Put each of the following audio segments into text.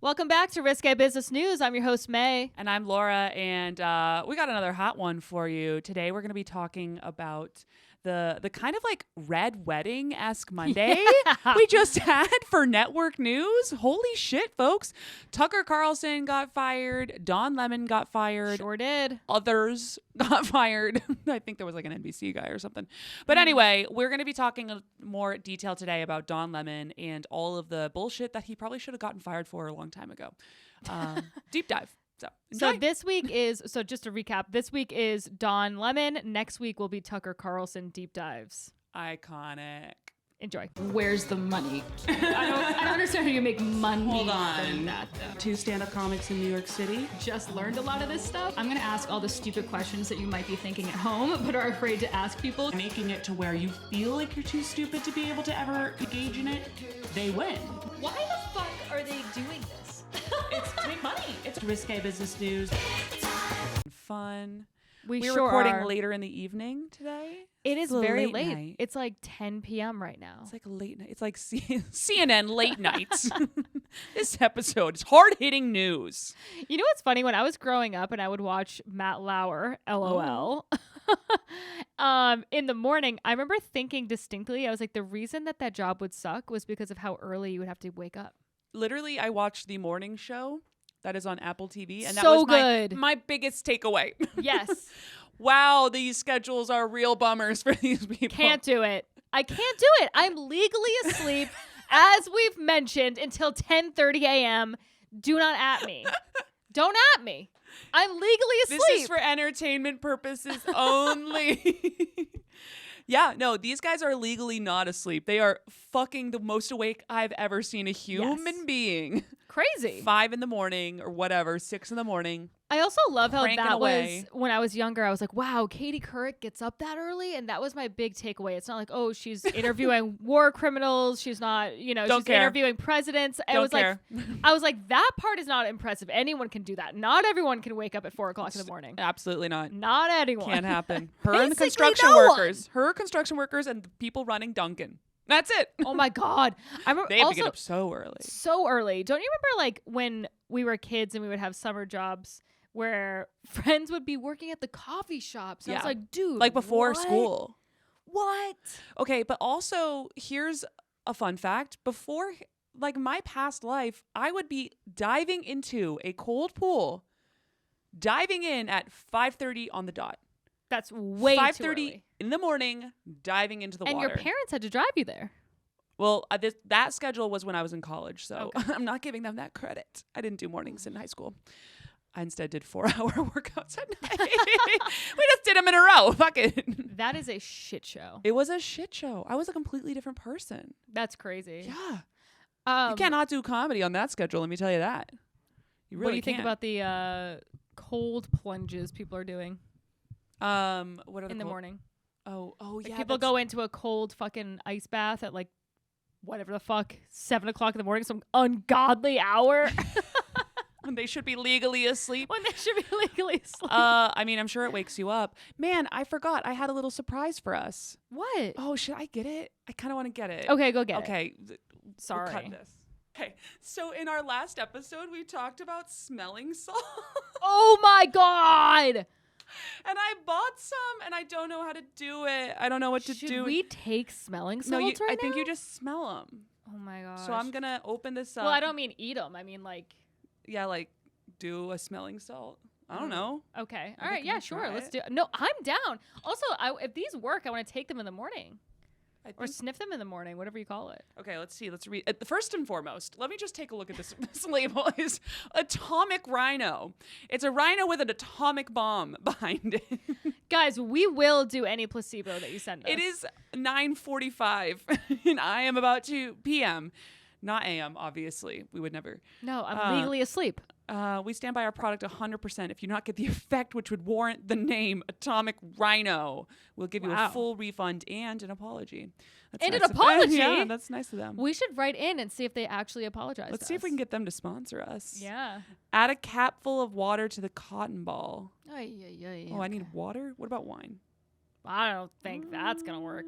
Welcome back to Risque Business News. I'm your host, May. And I'm Laura, and we got another hot one for you. Today we're going to be talking about the kind of like red wedding-esque Monday we just had for network news. Holy shit, folks. Tucker Carlson got fired. Don Lemon got fired. Sure did. Others got fired. I think there was like an NBC guy or something. But anyway, we're going to be talking in more detail today about Don Lemon and all of the bullshit that he probably should have gotten fired for a long time ago. Deep dive. So this week is, just to recap, this week is Don Lemon. Next week will be Tucker Carlson deep dives. Iconic. Enjoy. Where's the money? I don't understand how you make money. Hold on. From that, though. 2 stand-up comics in New York City. Just learned a lot of this stuff. I'm going to ask all the stupid questions that you might be thinking at home, but are afraid to ask people. Making it to where you feel like you're too stupid to be able to ever engage in it, they win. Why the fuck are they doing this? It's to make money. It's risque business news. Fun. We're sure recording are. later in the evening today. It is It's a very late late. night. It's like 10 p.m. right now. It's like a late night. It's like CNN late nights. This episode is hard-hitting news. You know what's funny? When I was growing up and I would watch Matt Lauer, LOL, in the morning, I remember thinking distinctly, I was like, the reason that job would suck was because of how early you would have to wake up. Literally, I watched the morning show that is on Apple TV, and that So was good. my biggest takeaway. Yes. Wow, these schedules are real bummers for these people. Can't do it. I can't do it. I'm legally asleep, as we've mentioned, until 10:30 a.m. Do not at me. Don't at me. I'm legally asleep. This is for entertainment purposes only. Yeah, no, these guys are legally not asleep. They are fucking the most awake I've ever seen a human being. Crazy. 5 in the morning or whatever, 6 in the morning. I also love how Cranking that away. was when I was younger. I was like, wow, Katie Couric gets up that early. And that was my big takeaway. It's not like, oh, she's interviewing war criminals. She's not, Don't she's care. interviewing presidents. I was like, that part is not impressive. Anyone can do that. Not everyone can wake up at 4 o'clock in the morning. Absolutely not. Not anyone. Can't happen. Her and the Basically construction no one. workers. Her construction workers and the people running Dunkin'. That's it. Oh my God. I remember They have also, to get up so early. so early. Don't you remember like when we were kids and we would have summer jobs where friends would be working at the coffee shops? And I was Yeah. like, dude. Like before what? school. What? Okay, but also here's a fun fact. Before, like my past life, I would be diving into a cold pool, diving in at 5:30 on the dot. That's way too 5:30 early. in the morning, diving into the And water. your parents had to drive you there. Well, that schedule was when I was in college, so Okay. I'm not giving them that credit. I didn't do mornings in high school. I instead did 4-hour workouts at night. We just did them in a row. Fuck it. That is a shit show. It was a shit show. I was a completely different person. That's crazy. Yeah. You cannot do comedy on that schedule, let me tell you that. You really what do you think can't. about the cold plunges people are doing what are in the cold- morning? Oh, Like yeah. people go into a cold fucking ice bath at like whatever the fuck, 7 o'clock in the morning, some ungodly hour when they should be legally asleep. when they should be legally asleep. I mean, I'm sure it wakes you up. Man, I forgot. I had a little surprise for us. What? Oh, should I get it? I kind of want to get it. Okay, go get it. Okay. Sorry. We'll cut this. Okay. So in our last episode, we talked about smelling salt. Oh my God. And I bought some, and I don't know how to do it. I don't know what to do. Should we take smelling salts No, right now? I think you just smell them. Oh my God. So I'm gonna open this up. Well, I don't mean eat them. I mean like. Yeah, like do a smelling salt. I don't know. Okay. I All right. think Yeah, we sure. try Let's it. do it. No, I'm down. Also, if these work, I want to take them in the morning I or think. sniff them in the morning, whatever you call it. Okay, let's see. Let's read. First and foremost, let me just take a look at this. This label is Atomic Rhino. It's a rhino with an atomic bomb behind it. Guys, we will do any placebo that you send us. It is 9:45, and I am about to p.m. Not a.m. Obviously, we would never. No, I'm legally asleep. We stand by our product 100%. If you not get the effect which would warrant the name Atomic Rhino, we'll give you Wow. a full refund and an apology. That's And an nice of them. apology? Yeah, that's nice of them. We should write in and see if they actually apologize. Let's to see if we us. can get them to sponsor us. Yeah. Add a cap full of water to the cotton ball. Ay. Oh, I need water? What about wine? I don't think that's gonna work.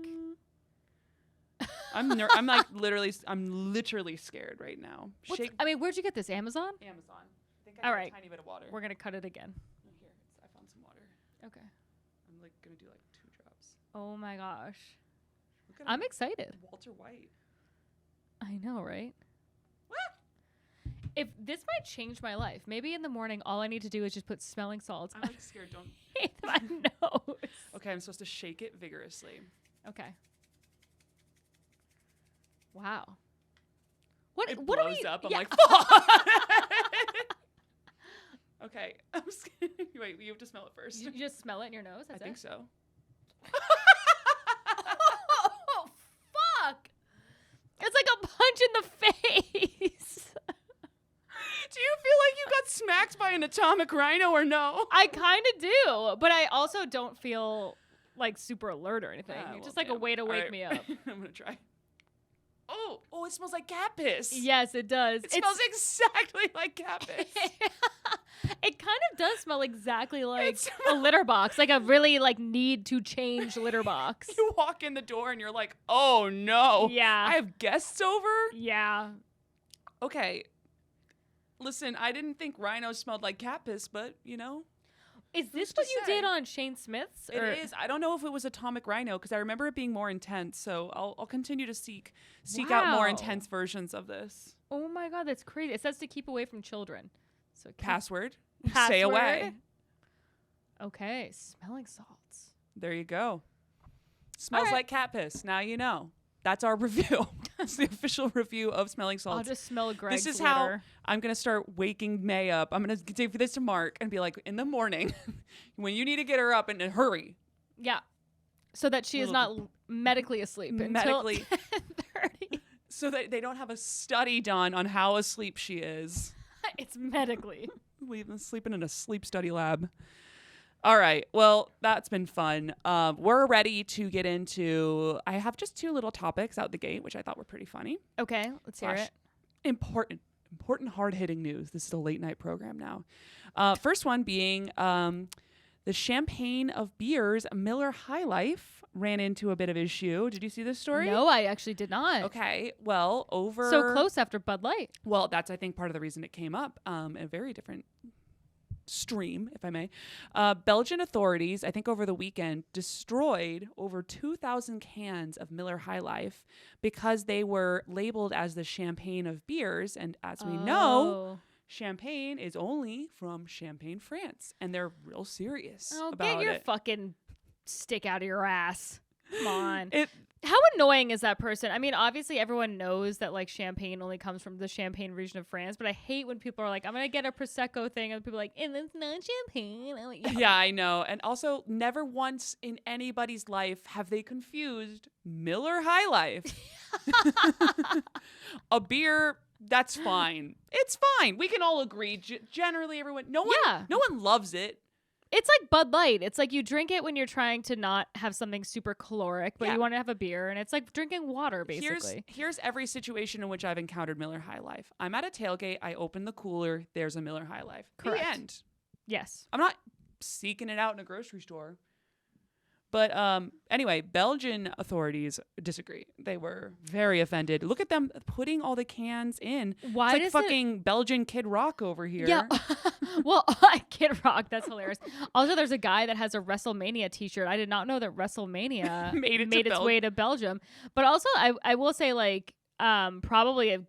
I'm like literally scared right now. Where'd you get this? Amazon? Amazon. I think I All got right. a tiny bit of water. We're gonna cut it again. Oh, here, I found some water. Okay. I'm like gonna do like 2 drops. Oh my gosh. Look at I'm excited. Walter White. I know, right? If this might change my life. Maybe in the morning, all I need to do is just put smelling salts I'm like scared. Don't. in my nose. Okay, I'm supposed to shake it vigorously. Okay. Wow. What? It What are blows we? up. I'm yeah. like, fuck. Okay, I'm scared. Wait, you have to smell it first. You just smell it in your nose? I think so. Oh, fuck. It's like a punch in the face. Do you feel like you got smacked by an atomic rhino or no? I kind of do, but I also don't feel like super alert or anything. Ah, It's just well, like a damn. way to All wake right. me up. I'm gonna try. Oh, it smells like cat piss. Yes, it does. It smells exactly like cat piss. It kind of does smell exactly like It a litter box, like a really like need to change litter box. You walk in the door and you're like, oh no. Yeah. I have guests over? Yeah. Okay. Listen, I didn't think rhinos smelled like cat piss, but you know. Is this Who's to what you say? did on Shane Smith's? It is. I don't know if it was Atomic Rhino because I remember it being more intense. So I'll continue to seek out more Wow. intense versions of this. Oh my god, that's crazy. It says to keep away from children. So Password. Stay Password. away. Okay, smelling salts. There you go. Smells right. like cat piss. Now you know. That's our review. It's the official review of smelling salts. I'll just smell Greg's This is litter. how I'm going to start waking May up. I'm going to give this to Mark and be like, in the morning, when you need to get her up and hurry. Yeah. So that she is not medically asleep Medically. until 10:30. So that they don't have a study done on how asleep she is. It's medically. Sleeping in a sleep study lab. All right. Well, that's been fun. We're ready to get into. I have just 2 little topics out the gate, which I thought were pretty funny. Okay, let's hear it. Important, hard-hitting news. This is a late night program now. First one being the champagne of beers, Miller High Life, ran into a bit of issue. Did you see this story? No, I actually did not. Okay. Well, over So close after Bud Light. Well, that's I think part of the reason it came up. A very different stream, if I may. Belgian authorities, I think over the weekend, destroyed over 2,000 cans of Miller High Life because they were labeled as the champagne of beers. And as we know, champagne is only from Champagne, France. And they're real serious about get your it. fucking stick out of your ass. Come on. It How annoying is that person? I mean, obviously everyone knows that like champagne only comes from the Champagne region of France, but I hate when people are like, I'm gonna get a Prosecco thing, and people are like, and it's not champagne. I'm like, Yeah, I know. And also, never once in anybody's life have they confused Miller High Life. A beer, that's fine. It's fine. We can all agree. Generally, everyone, no one loves it. It's like Bud Light. It's like you drink it when you're trying to not have something super caloric, but you want to have a beer, and it's like drinking water, basically. Here's every situation in which I've encountered Miller High Life. I'm at a tailgate. I open the cooler. There's a Miller High Life. Correct. The end. Yes. I'm not seeking it out in a grocery store. But anyway, Belgian authorities disagree. They were very offended. Look at them putting all the cans in. Why it's like fucking Belgian Kid Rock over here. Yeah. Well, Kid Rock, that's hilarious. Also, there's a guy that has a WrestleMania t-shirt. I did not know that WrestleMania made its way to Belgium. But also, I will say, like, probably,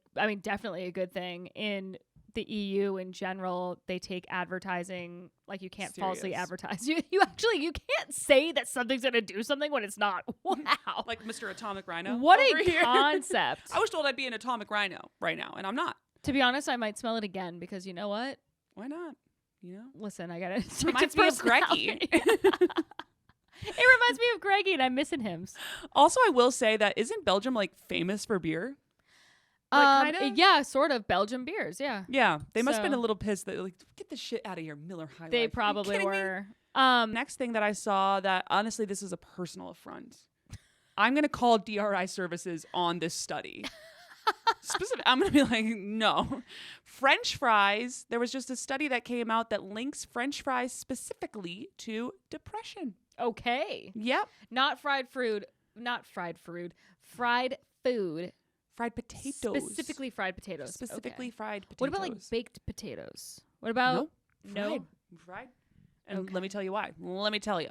definitely a good thing in the EU in general. They take advertising like you can't falsely advertise. You can't say that something's gonna do something when it's not. Wow. Like Mr. Atomic Rhino. What over a here. concept. I was told I'd be an Atomic Rhino right now, and I'm not. To be honest, I might smell it again because you know what? Why not? You know? Listen, I gotta. Reminds me of Greggy. It reminds me of Greggy, and I'm missing him. Also, I will say that isn't Belgium like famous for beer? Like, kinda? Yeah, sort of. Belgian beers, yeah. Yeah, they must have been So- a little pissed that like, get this shit out of here, Miller High Life. They Are you probably kidding me? were. Next thing that I saw that honestly, this is a personal affront. I'm gonna call DRI services on this study. I'm gonna be like, no. French fries. There was just a study that came out that links French fries specifically to depression. Okay. Yep. Not fried food. Fried food. Fried potatoes. Specifically fried potatoes. Specifically Okay. fried potatoes. What about like baked potatoes? What about No. Fried. And let me tell you why. Let me tell you.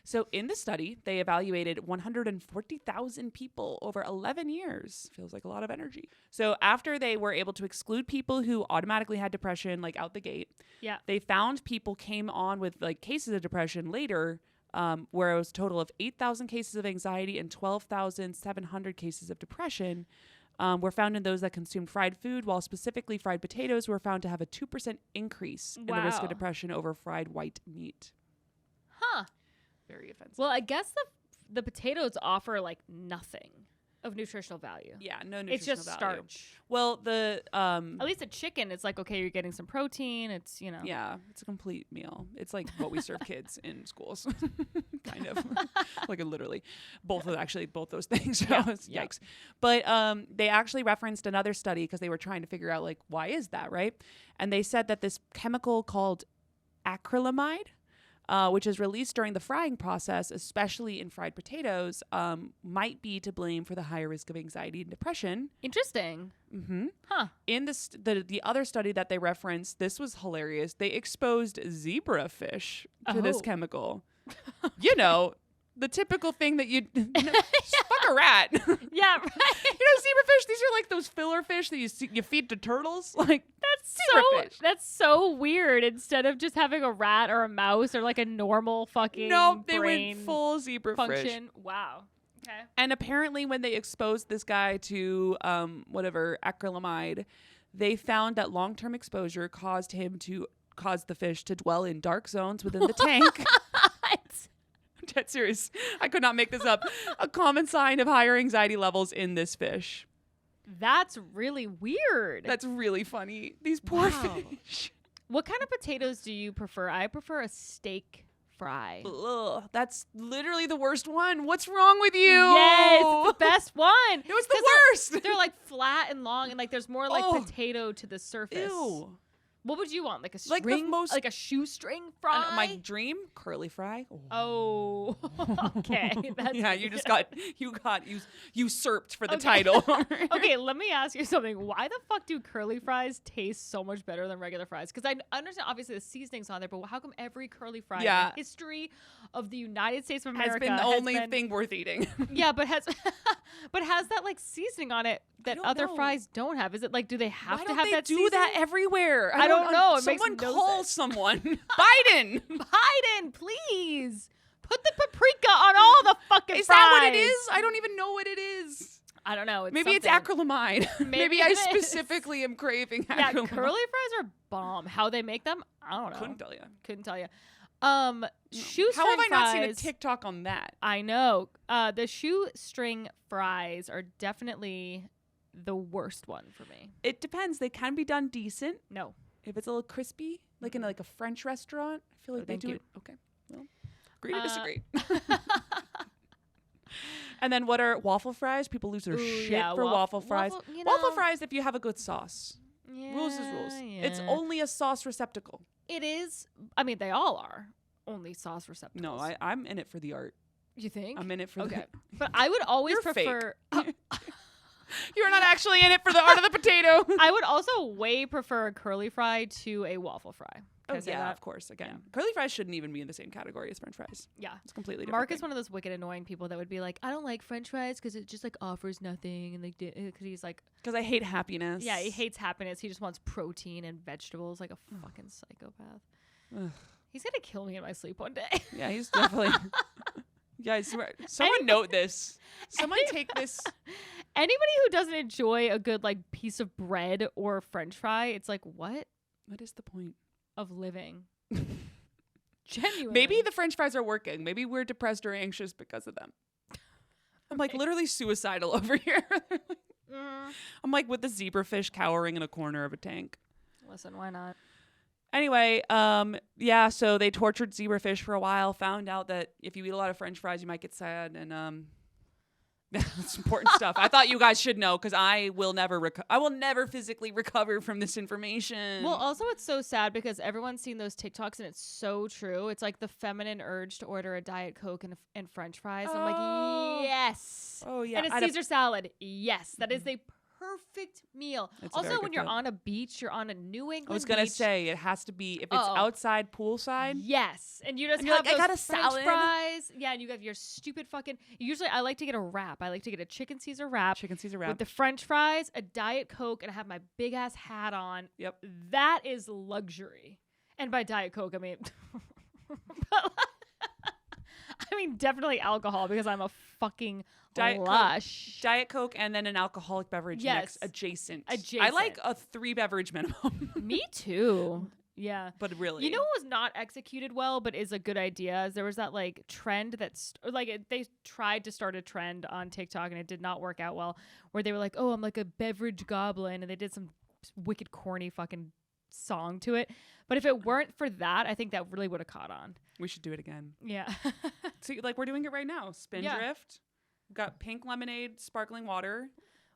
So in the study, they evaluated 140,000 people over 11 years. Feels like a lot of energy. So after they were able to exclude people who automatically had depression, like out the gate, they found people came on with like cases of depression later, where it was a total of 8,000 cases of anxiety and 12,700 cases of depression. Were found in those that consumed fried food, while specifically fried potatoes were found to have a 2% increase in the risk of depression over fried white meat. Huh. Very offensive. Well, I guess the potatoes offer like nothing of nutritional value. Yeah, no nutritional value. It's just starch. Well, the at least a chicken, it's like, okay, you're getting some protein. It's, you know. Yeah, it's a complete meal. It's like what we serve kids in schools. Kind of. Like literally. Both those things. So yikes. But they actually referenced another study because they were trying to figure out like, why is that, right? And they said that this chemical called acrylamide, which is released during the frying process, especially in fried potatoes, might be to blame for the higher risk of anxiety and depression. Interesting. Mm-hmm. Huh. In the other study that they referenced, this was hilarious. They exposed zebrafish to this chemical. You know, the typical thing that you'd fuck a rat. Yeah, right. You know, zebrafish, these are like those filler fish that you feed to turtles. Like, That's so weird. Instead of just having a rat or a mouse or like a normal fucking they brain went full zebrafish. function. Wow. Okay. And apparently when they exposed this guy to acrylamide, they found that long-term exposure caused the fish to dwell in dark zones within the tank. I'm dead serious. I could not make this up. A common sign of higher anxiety levels in this fish. That's really weird. That's really funny. These poor fish. What kind of potatoes do you prefer? I prefer a steak fry. Ugh, that's literally the worst one. What's wrong with you? Yes, it's the best one. It was the worst. They're like flat and long, and like there's more like potato to the surface. Ew. What would you want? Like a like string, like a shoestring fry? My dream curly fry. Oh, okay. That's yeah, you got usurped for the title. Okay, let me ask you something. Why the fuck do curly fries taste so much better than regular fries? Because I understand obviously the seasoning's on there, but how come every curly fry in the history of the United States of America has been the only thing worth eating? Yeah, but has that like seasoning on it that other fries don't have? Is it like, do they have to have that seasoning? Do that everywhere? I don't know. Someone call someone. Biden, please put the paprika on all the fucking fries. Is that what it is? I don't even know what it is. I don't know. Maybe it's acrylamide. Maybe I specifically am craving acrylamide. Yeah, curly fries are bomb. How they make them, I don't know. Couldn't tell you. Shoestring How have I not seen a fries, TikTok on that? I know. The shoestring fries are definitely the worst one for me. It depends. They can be done decent. No. If it's a little crispy, like in like a French restaurant, I feel like they do it. Okay. Well, agree to disagree. And then what are waffle fries? People lose their shit for waffle fries. Waffle fries, if you have a good sauce. Yeah, rules is rules. Yeah. It's only a sauce receptacle. It is. I mean, they all are only sauce receptacles. No, I'm in it for the art. You think? I'm in it for the... But I would always You're prefer... You're not actually in it for the art of the potato. I would also way prefer a curly fry to a waffle fry. Of course. Again, curly fries shouldn't even be in the same category as French fries. Yeah, it's completely different. Mark is one of those wicked annoying people that would be like, I don't like French fries because it just like offers nothing, and like because he's like, because I hate happiness. Yeah, he hates happiness. He just wants protein and vegetables, like a fucking psychopath. Ugh. He's gonna kill me in my sleep one day. Yeah, he's definitely. Guys, someone note this. Someone take this. Anybody who doesn't enjoy a good like piece of bread or French fry, it's like, what? What is the point of living? Genuinely. Maybe the French fries are working. Maybe we're depressed or anxious because of them. I'm like literally suicidal over here. I'm like with the zebrafish cowering in a corner of a tank. Listen, why not? Anyway, so they tortured zebrafish for a while, found out that if you eat a lot of French fries, you might get sad, and That's important stuff. I thought you guys should know because I will never physically recover from this information. Well, also it's so sad because everyone's seen those TikToks and it's so true. It's like the feminine urge to order a Diet Coke and French fries. I'm like, yes. Oh, yeah. And a Caesar salad. Yes. That is a perfect meal. It's a very also, when good you're food. on a beach, you're on a New England I was going to beach. say, it has to be, if it's outside poolside. Yes. And you just And you're have like, I those got a French salad. fries. Yeah, and you have your stupid fucking... Usually, I like to get a wrap. I like to get a chicken Caesar wrap. With the French fries, a Diet Coke, and I have my big-ass hat on. Yep. That is luxury. And by Diet Coke, I mean... I mean, definitely alcohol because I'm a fucking lush. Diet Coke and then an alcoholic beverage mix adjacent. I like a 3 beverage minimum. Me too. Yeah. But really. You know what was not executed well but is a good idea? Is there was that like trend they tried to start a trend on TikTok and it did not work out well where they were like, oh, I'm like a beverage goblin, and they did some wicked corny fucking song to it. But if it weren't for that, I think that really would have caught on. We should do it again. Yeah. So like we're doing it right now. Spindrift. We've got pink lemonade, sparkling water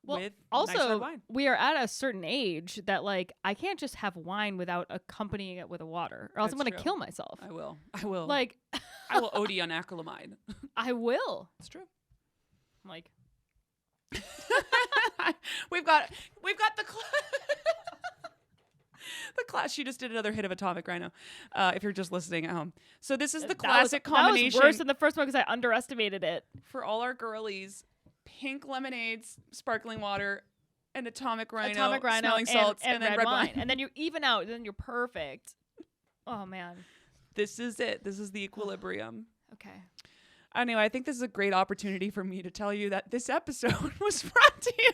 with nice red wine. We are at a certain age that like I can't just have wine without accompanying it with a water or else I'm going to kill myself. I will. Like I will OD on acrylamide. I will. It's true. I'm like we've got the the class. She just did another hit of Atomic Rhino. If you're just listening at home, so this is the classic combination. That was worse than the first one because I underestimated it. For all our girlies, pink lemonades, sparkling water, and Atomic Rhino smelling salts, and then red wine. And then you even out, and then you're perfect. Oh man, this is it. This is the equilibrium. Okay. Anyway, I think this is a great opportunity for me to tell you that this episode was brought to you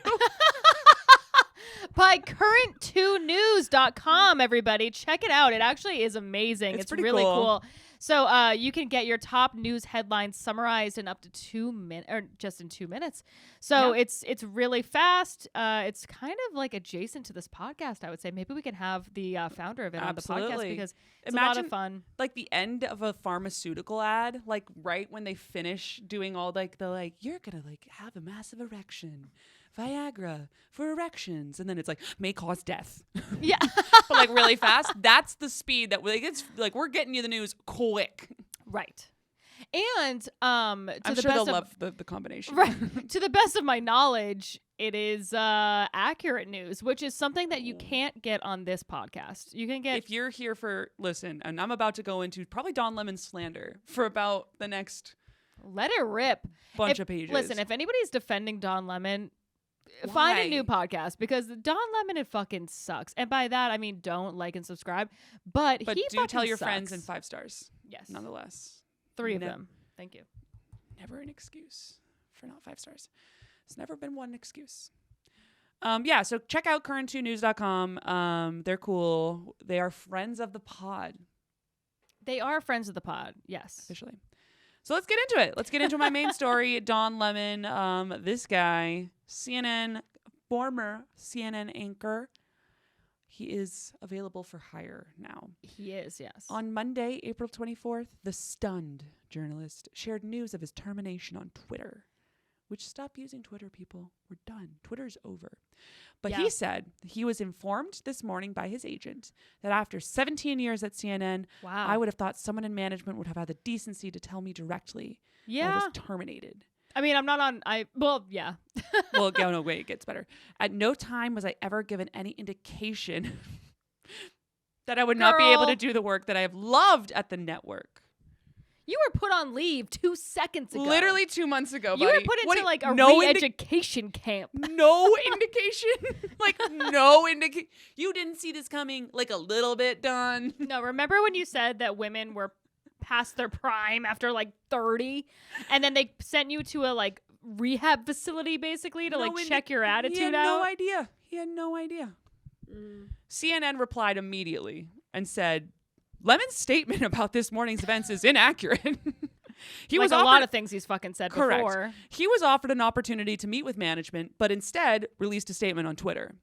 by current2news.com, everybody. Check it out. It actually is amazing. It's really cool. So you can get your top news headlines summarized in up to 2 minutes, or just in 2 minutes. So it's really fast. It's kind of like adjacent to this podcast, I would say. Maybe we can have the founder of it on the podcast because it's a lot of fun. Like the end of a pharmaceutical ad, like right when they finish doing all like you're gonna like have a massive erection. Viagra for erections, and then it's like may cause death. Yeah. But like really fast. That's the speed that it's like we're getting you the news quick. Right. And I'm sure they'll love the combination. Right. To the best of my knowledge, it is accurate news, which is something that you can't get on this podcast. You can get if you're here for listen, and I'm about to go into probably Don Lemon's slander for about the next let it rip bunch of pages. Listen, if anybody's defending Don Lemon, find a new podcast because Don Lemon it fucking sucks. And by that I mean don't like and subscribe. But he do tell your sucks. friends and 5 stars. Yes. Nonetheless. 3 of them. Thank you. Never an excuse for not 5 stars. It's never been one excuse. Yeah, so check out current2news.com. They're cool. They are friends of the pod. They are friends of the pod. Yes. Officially. So let's get into it. Let's get into my main story. Don Lemon, this guy, former CNN anchor. He is available for hire now. He is, yes. On Monday, April 24th, the stunned journalist shared news of his termination on Twitter. Which, stop using Twitter, people. We're done. Twitter's over. But he said he was informed this morning by his agent that after 17 years at CNN, I would have thought someone in management would have had the decency to tell me directly that I was terminated. I mean, I'm not on... Well, yeah. Well, no, wait, it gets better. At no time was I ever given any indication that I would not be able to do the work that I have loved at the network. You were put on leave 2 seconds ago. Literally 2 months ago, buddy. You were put into like a re-education camp. No indication. Like no indication. You didn't see this coming like a little bit, Don. No, remember when you said that women were past their prime after like 30 and then they sent you to a like rehab facility basically to like check your attitude out? No idea. He had no idea. CNN replied immediately and said, Lemon's statement about this morning's events is inaccurate. He was offered a lot of things he's fucking said correct. Before. He was offered an opportunity to meet with management, but instead released a statement on Twitter.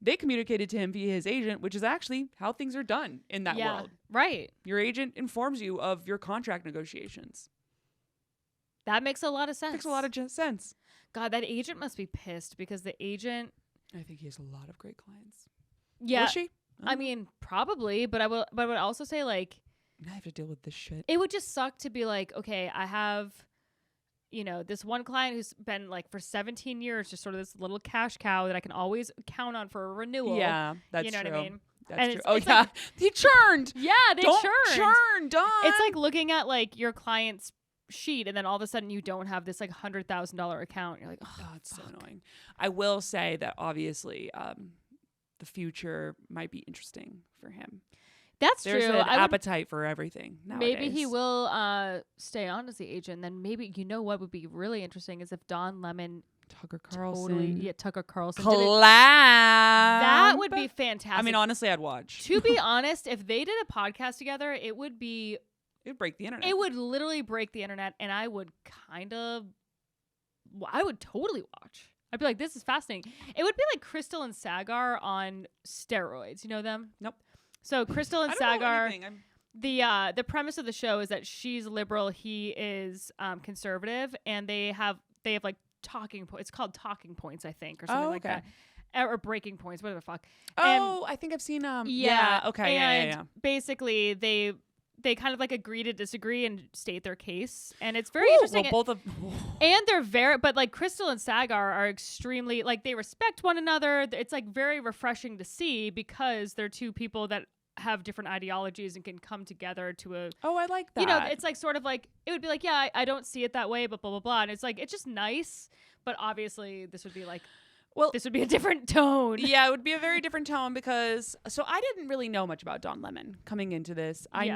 They communicated to him via his agent, which is actually how things are done in that world. Right. Your agent informs you of your contract negotiations. That makes a lot of sense. Makes a lot of sense. God, that agent must be pissed because the agent. I think he has a lot of great clients. Yeah. Was she? I mean, probably, but I would also say like Now I have to deal with this shit. it would just suck to be like, okay, I have, this one client who's been like for 17 years, just sort of this little cash cow that I can always count on for a renewal. Yeah, that's true. You know what I mean? That's And true. it's- it's yeah. like- He churned. Yeah, they Don't churned. churn, Dawn. It's like looking at like your client's sheet and then all of a sudden you don't have this like $100,000 account. You're like, oh, it's so annoying. I will say that obviously the future might be interesting for him. that's There's true. an I would, appetite for everything nowadays. maybe he will stay on as the agent. Then maybe what would be really interesting is if Don Lemon Tucker Carlson. totally Tucker Carlson did it. Collab. That would be fantastic. I mean, honestly, I'd watch. To be honest, if they did a podcast together, it would It'd break the internet. it would literally break the internet, and I would I would totally watch. I'd be like, this is fascinating. It would be like Crystal and Sagar on steroids. You know them? Nope. So Crystal and I don't know Sagar. anything. The premise of the show is that she's liberal, he is conservative, and they have like talking points. It's called talking points, I think, or something like okay. that, or breaking points, whatever the fuck. Oh, I think I've seen yeah. Okay. And Yeah. basically, they kind of like agree to disagree and state their case, and it's very Ooh, interesting. well, both of And they're but like Crystal and Sagar are extremely like they respect one another. It's like very refreshing to see because they're two people that have different ideologies and can come together to a. Oh, I like that. It's like sort of like it would be like, yeah, I don't see it that way, but blah blah blah, and it's like it's just nice. But obviously, this would be like, this would be a different tone. Yeah, it would be a very different tone because I didn't really know much about Don Lemon coming into this. I Yeah.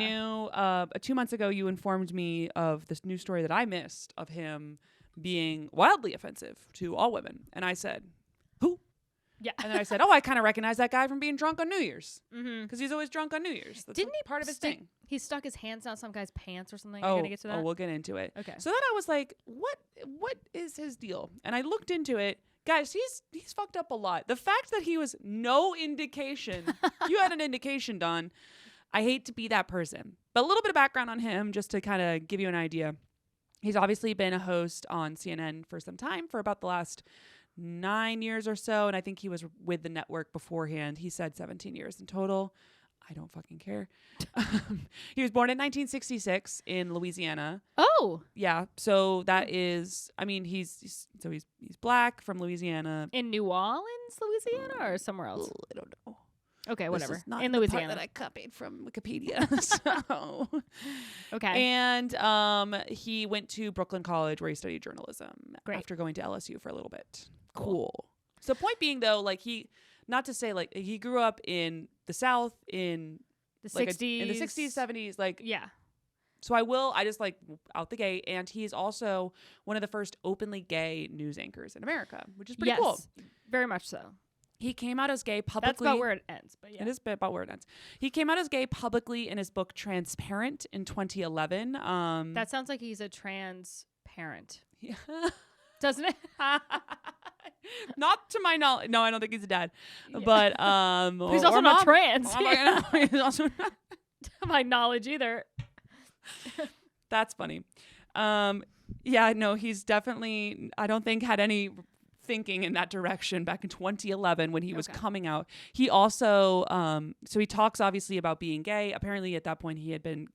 knew 2 months ago you informed me of this news story that I missed of him being wildly offensive to all women, and I said, "Who?" Yeah. And then I said, "Oh, I kind of recognize that guy from being drunk on New Year's Mm-hmm. because he's always drunk on New Year's. That's Didn't he part of his thing?" He stuck his hands down some guy's pants or something. Are you gonna get to that? we'll get into it. Okay. So then I was like, what is his deal? And I looked into it. Guys, he's fucked up a lot. The fact that he was no indication. You had an indication, Don. I hate to be that person. But a little bit of background on him just to kind of give you an idea. He's obviously been a host on CNN for some time, for about the last 9 years or so. And I think he was with the network beforehand. He said 17 years in total. I don't fucking care. He was born in 1966 in Louisiana. Oh, Yeah, so that is, I mean, he's black from Louisiana. in New Orleans, Louisiana, or somewhere else? I don't know. Okay, whatever. This is not In the part Louisiana. that I copied from Wikipedia. So. Okay. And he went to Brooklyn College where he studied journalism Great. after going to LSU for a little bit. Cool. So point being though, like not to say like he grew up in the South in the like 60s. in the 60s, 70s, like Yeah. so I just like out the gate, and he's also one of the first openly gay news anchors in America, which is pretty Yes. cool. Very much so. He came out as gay publicly. That's about where it ends. But yeah. It is about where it ends. He came out as gay publicly in his book Transparent in 2011. That sounds like he's a trans parent, Yeah. doesn't it? Not to my knowledge. No, I don't think he's a dad. Yeah. But He's also or not mom. trans. He's also not. To my knowledge either. That's funny. Yeah, no, he's definitely, I don't think had any thinking in that direction back in 2011 when he was coming out. He also, so he talks obviously about being gay. Apparently at that point he had been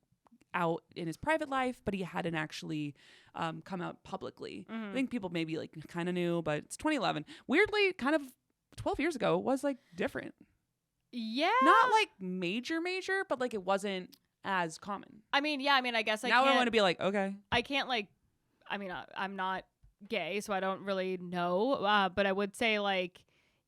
out in his private life, but he hadn't actually come out publicly. Mm-hmm. I think people maybe like kind of knew, but it's 2011. Weirdly, kind of 12 years ago, it was like different. Yeah. Not like major, but like it wasn't as common. I mean, yeah. I mean, I guess Now I want to be like, okay. I can't like. I mean, I'm not gay, so I don't really know. But I would say like,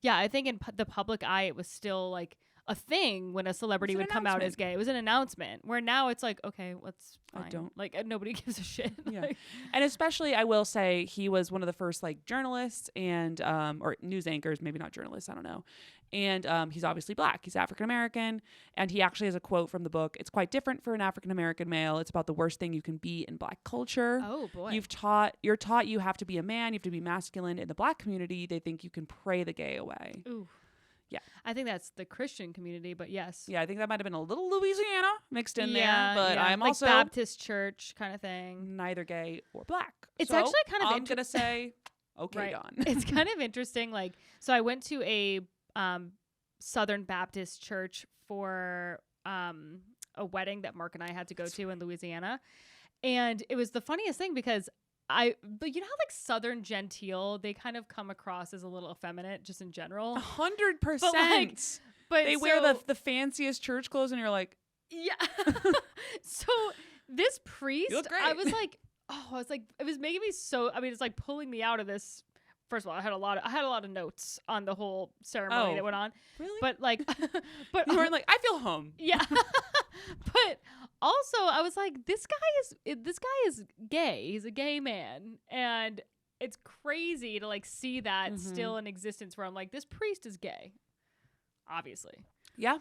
yeah. I think in the public eye, it was still like a thing when a celebrity It's an would come out as announcement. gay. It was an announcement. Where now it's like, okay, what's I fine. don't- like nobody gives a shit. Yeah. Like, And especially, I will say, he was one of the first like journalists and or news anchors, maybe not journalists, I don't know. And he's obviously black. He's African American, and he actually has a quote from the book. It's quite different for an African American male. It's about the worst thing you can be in black culture. oh boy. You're taught you have to be a man, you have to be masculine. In the black community, they think you can pray the gay away. Ooh. Yeah. I think that's the Christian community, but yes. Yeah, I think that might have been a little Louisiana mixed in Yeah, there, but yeah. I'm like also Baptist church kind of thing. neither gay or black. It's So actually kind of I'm gonna say Okay, Right. Dawn. It's kind of interesting. Like, so I went to a Southern Baptist church for a wedding that Mark and I had to go to in Louisiana. And it was the funniest thing because but you know how like Southern genteel, they kind of come across as a little effeminate just in general. 100%. But They wear the fanciest church clothes and you're like, yeah. So this priest, You look great. I was like, it was making me so, I mean, it's like pulling me out of this. First of all, I had a lot of notes on the whole ceremony that went on. Really? But like, but You weren't like, I feel home. yeah. But also I was like, this guy is gay. He's a gay man. And it's crazy to like see that still in existence where I'm like, this priest is gay. Obviously. Yeah.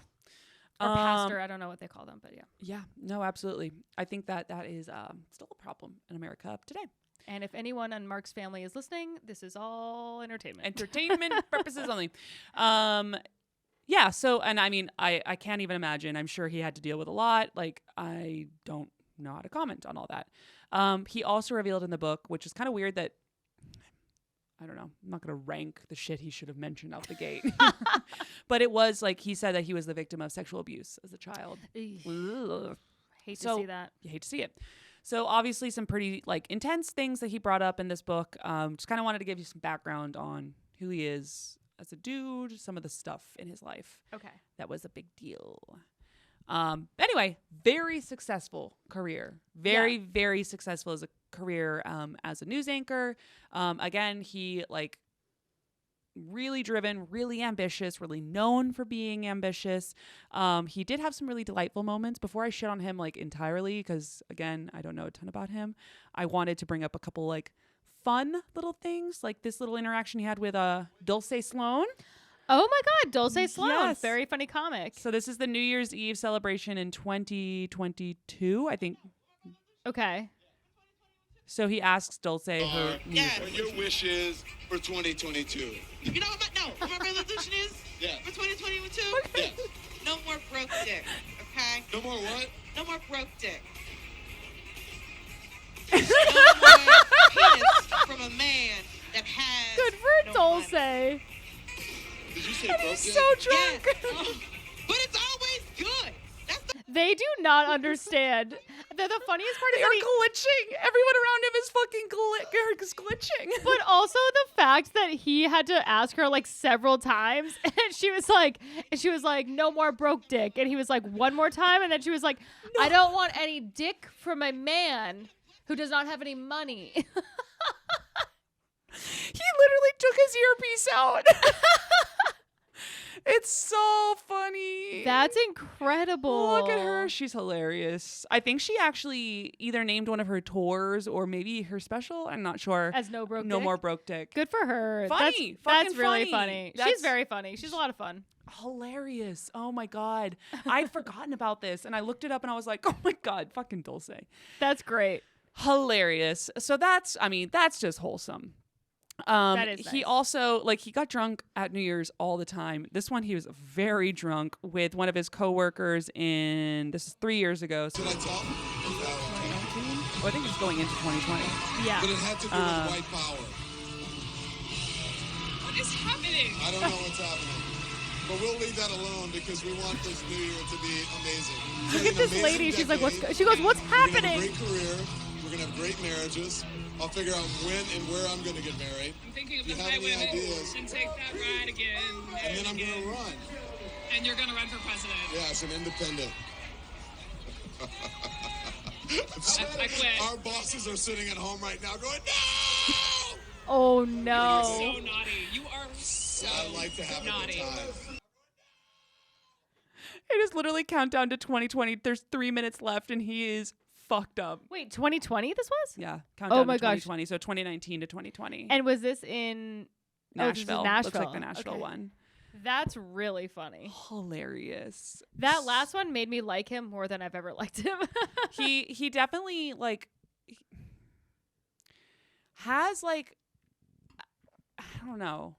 Or pastor. I don't know what they call them, but yeah. Yeah. No, absolutely. I think that is still a problem in America today. And if anyone on Mark's family is listening, this is all entertainment. Entertainment purposes only. Yeah. So, and I mean, I can't even imagine. I'm sure he had to deal with a lot. Like, I don't know how to comment on all that. He also revealed in the book, which is kind of weird that, I don't know, I'm not going to rank the shit he should have mentioned out the gate. But it was like, he said that he was the victim of sexual abuse as a child. Hate to see that. You hate to see it. So obviously some pretty like intense things that he brought up in this book. Just kind of wanted to give you some background on who he is as a dude, some of the stuff in his life. Okay. That was a big deal. Anyway, very successful career. Very successful as a career as a news anchor. Again, he like really driven, really ambitious, really known for being ambitious. He did have some really delightful moments. Before I shit on him like entirely, because again, I don't know a ton about him, I wanted to bring up a couple like fun little things, like this little interaction he had with Dulce Sloan. Oh my God, Dulce Sloan. Yes. Very funny comic. So this is the New Year's Eve celebration in 2022, I think. Okay. So he asks Dulce her What your wish is for 2022. You know what my resolution is? Yeah. For 2022? Yes. No more broke dick, okay? No more what? No more broke dick. No more penis from a man that has Good for no Dulce. money. Did you say broke He's dick? so drunk. Yes. But it's always good. That's the They do not understand. The funniest part is They are that glitching. Everyone around him is fucking glitching. but also the fact that he had to ask her like several times, and she was like, no more broke dick, and he was like, one more time, and then she was like, I don't want any dick from a man who does not have any money. He literally took his earpiece out. It's so funny. That's incredible. Look at her. She's hilarious. I think she actually either named one of her tours or maybe her special. I'm not sure. As No Broke No Dick? more broke dick. Good for her. Funny. That's Fucking really funny. funny. She's That's- very funny. She's a lot of fun. Hilarious. Oh my God. I'd forgotten about this and I looked it up and I was like, oh my God, fucking Dulce. That's great. Hilarious. So that's just wholesome. That is He nice. also like he got drunk at New Year's all the time. This one he was very drunk with one of his coworkers this is 3 years ago. So Did I talk? I think it's going into 2020. Yeah. But it had to do with white power. What is happening? I don't know what's happening. But we'll leave that alone because we want this new year to be amazing. Look at this lady. She's like, she goes, what's We're gonna have a happening? great career. We're gonna have great marriages. I'll figure out when and where I'm gonna get married. I'm thinking of Do the you have any highway ideas? and take that ride again. And then I'm gonna run. And you're gonna run for president. Yeah, as an independent. I quit. Our bosses are sitting at home right now going, no! Oh You're no. so naughty. You are so I like to have naughty. a good time. It is literally countdown to 2020. There's 3 minutes left and he is fucked up. Wait, 2020 this was? Yeah. Countdown my to gosh. 2020. So 2019 to 2020. And was this in Nashville. Oh, this is Looks like the Nashville Okay. one. That's really funny. Hilarious. That last one made me like him more than I've ever liked him. he definitely like has like I don't know.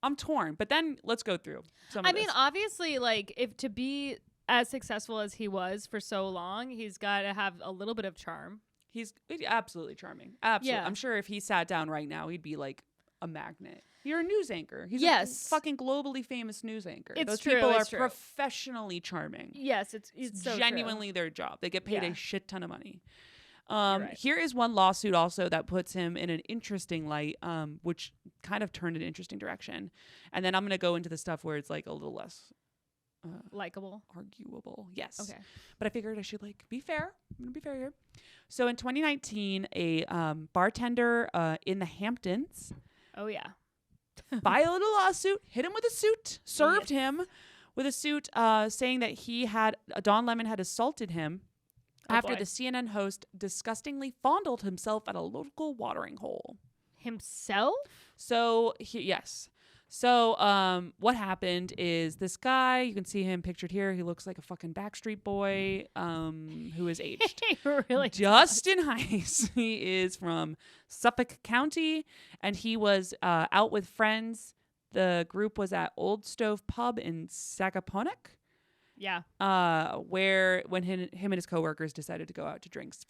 I'm torn, but then let's go through some I of mean, this. obviously, like, if to be as successful as he was for so long, he's got to have a little bit of charm. He's absolutely charming. Absolutely. Yeah. I'm sure if he sat down right now, he'd be like a magnet. You're a news anchor. He's Yes. a fucking globally famous news anchor. It's Those true, people are it's true. professionally charming. Yes, it's so genuinely their job. They get paid Yeah. a shit ton of money. right. Here is one lawsuit also that puts him in an interesting light, which kind of turned an interesting direction. And then I'm going to go into the stuff where it's like a little less Likeable. arguable. Yes. Okay. But I figured I should like be fair. I'm going to be fair here. So in 2019, a bartender in the Hamptons Oh yeah. filed a lawsuit, hit him with a suit, served him with a suit saying that Don Lemon had assaulted him after boy. the CNN host disgustingly fondled himself at a local watering hole. Himself? So, yes. So, what happened is this guy, you can see him pictured here. He looks like a fucking Backstreet Boy who is aged. He really Justin Heiss. He is from Suffolk County, and he was out with friends. The group was at Old Stove Pub in Sagaponack. Yeah. Where when him and his coworkers decided to go out to drinks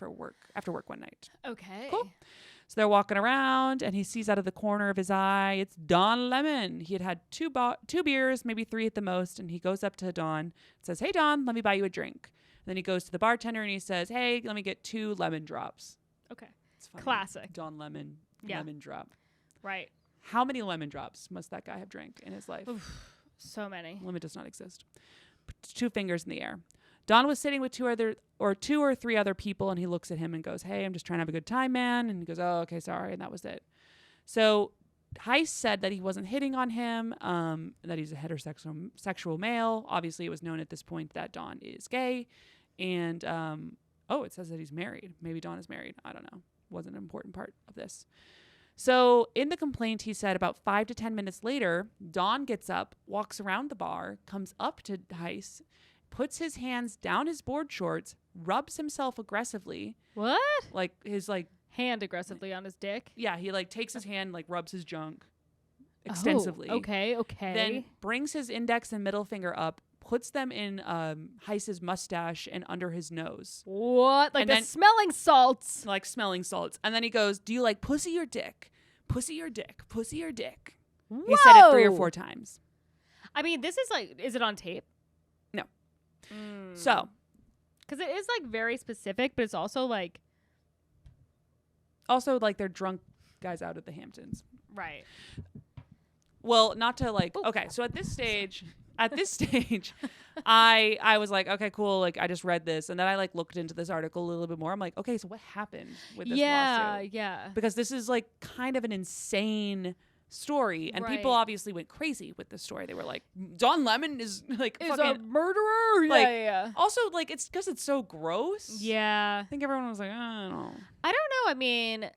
after work one night. Okay. Cool. So they're walking around, and he sees out of the corner of his eye, it's Don Lemon. He had two beers, maybe 3 at the most, and he goes up to Don and says, "Hey, Don, let me buy you a drink." And then he goes to the bartender and he says, "Hey, let me get 2 lemon drops." Okay. It's funny. Classic. Don Lemon, Yeah. lemon drop. Right. How many lemon drops must that guy have drank in his life? So many. Limit does not exist. 2 fingers in the air. Don was sitting with 2 or 3 other people, and he looks at him and goes, "Hey, I'm just trying to have a good time, man." And he goes, "Oh, okay, sorry." And that was it. So Heiss said that he wasn't hitting on him, that he's a heterosexual male. Obviously, it was known at this point that Don is gay. And, it says that he's married. Maybe Don is married. I don't know. Wasn't an important part of this. So in the complaint, he said about 5 to 10 minutes later, Don gets up, walks around the bar, comes up to Heiss, puts his hands down his board shorts, rubs himself aggressively. What? Like his Hand aggressively on his dick. yeah, he takes his hand, rubs his junk extensively. Oh, okay. Then brings his index and middle finger up, puts them in Heiss's mustache and under his nose. What? Like And the then- smelling salts. Like smelling salts. And then he goes, "Do you like pussy or dick? Pussy or dick? Pussy or dick?" He said it 3 or 4 times. I mean, this is is it on tape? No. So, Because it is very specific, but it's also also they're drunk guys out at the Hamptons. right. Well, not to okay, so at this stage, I was like, okay, cool. I just read this, and then I looked into this article a little bit more. I'm like, okay, so what happened with this lawsuit? Yeah. Because this is kind of an insane story, and people Right. obviously went crazy with this story. They were like, Don Lemon is Is fucking a murderer? Yeah. Also, it's because it's so gross. Yeah. I think everyone was like, I don't know. I don't know. I mean,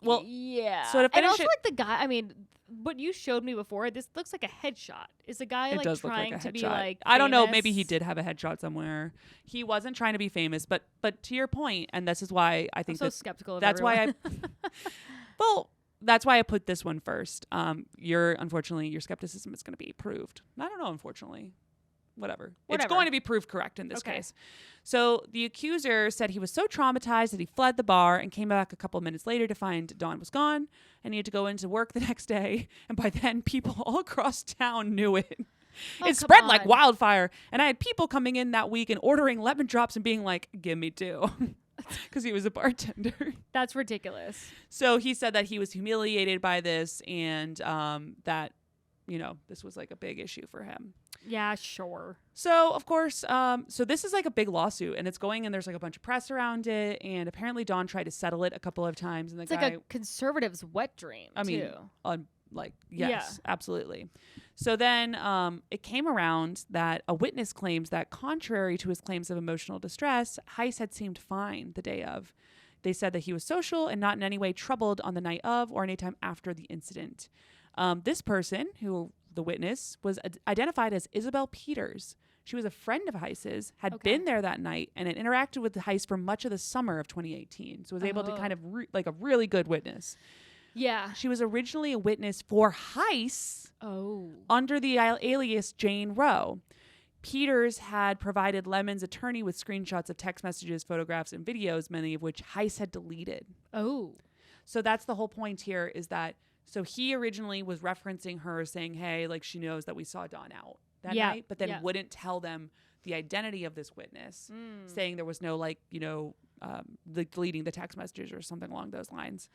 Well, yeah. so to and finish also it- the guy. I mean, what you showed me before. This looks like a headshot. Is the guy it does look trying like a to be headshot. I don't know. Maybe he famous? did have a headshot somewhere. He wasn't trying to be famous, but to your point, and this is why I I'm think so that skeptical of that's why everyone. well, that's why I put this one first. Unfortunately, your skepticism is going to be proved. I don't know. Unfortunately, whatever. It's Whatever. going to be proved correct in this Okay. case. So the accuser said he was so traumatized that he fled the bar and came back a couple of minutes later to find Don was gone, and he had to go into work the next day. And by then, people all across town knew it. Oh, It come spread like on. wildfire. And I had people coming in that week and ordering lemon drops and being like, "Give me 2." Because he was a bartender. That's ridiculous. So he said that he was humiliated by this, and that, this was a big issue for him. Yeah, sure. So, of course, so this is a big lawsuit, and it's going, and there's a bunch of press around it, and apparently Don tried to settle it a couple of times, and the It's guy, like a conservative's wet dream. I mean, too. yes, absolutely. So then it came around that a witness claims that contrary to his claims of emotional distress, Heiss had seemed fine the day of. They said that he was social and not in any way troubled on the night of or anytime after the incident. This person, who the witness, was identified as Isabel Peters. She was a friend of Heiss's, had Okay. been there that night, and had interacted with Heiss for much of the summer of 2018. So was able to Oh. kind of a really good witness. Yeah. She was originally a witness for Heiss Oh. under the alias Jane Roe. Peters had provided Lemon's attorney with screenshots of text messages, photographs, and videos, many of which Heiss had deleted. Oh. So that's the whole point here, is that So he originally was referencing her saying, hey, like she knows that we saw Dawn out that Yeah, night, but then yeah. wouldn't tell them the identity of this witness, saying there was no like, deleting the text messages or something along those lines.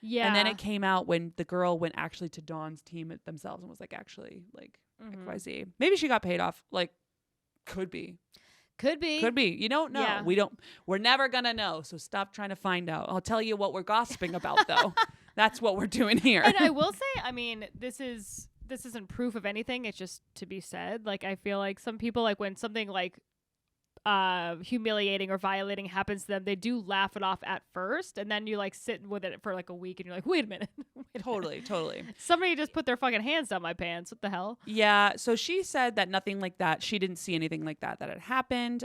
Yeah. And then it came out when the girl went actually to Dawn's team themselves and was like, actually, like, XYZ. Maybe she got paid off. Like, could be. Could be. Could be. You don't know. Yeah. We're never going to know. So stop trying to find out. I'll tell you what we're gossiping about, though. That's what we're doing here. And I will say, I mean, this isn't proof of anything. It's just to be said. Like, I feel like some people, like, when something like humiliating or violating happens to them, they do laugh it off at first, and then you like sit with it for like a week and you're like, wait a minute. Totally. Somebody just put their fucking hands down my pants. What the hell? Yeah. So she said that nothing like that. She didn't see anything like that had happened.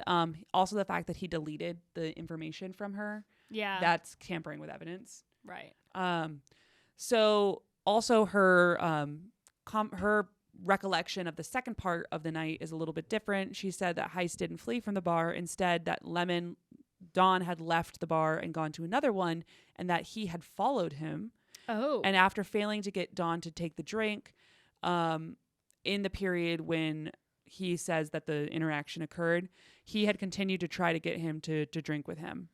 Also, the fact that he deleted the information from her. Yeah. That's tampering with evidence. Right. So also her her recollection of the second part of the night is a little bit different. She said that Heist didn't flee from the bar. Instead, that Dawn had left the bar and gone to another one, and that he had followed him. Oh. And after failing to get Dawn to take the drink, in the period when he says that the interaction occurred, he had continued to try to get him to drink with him.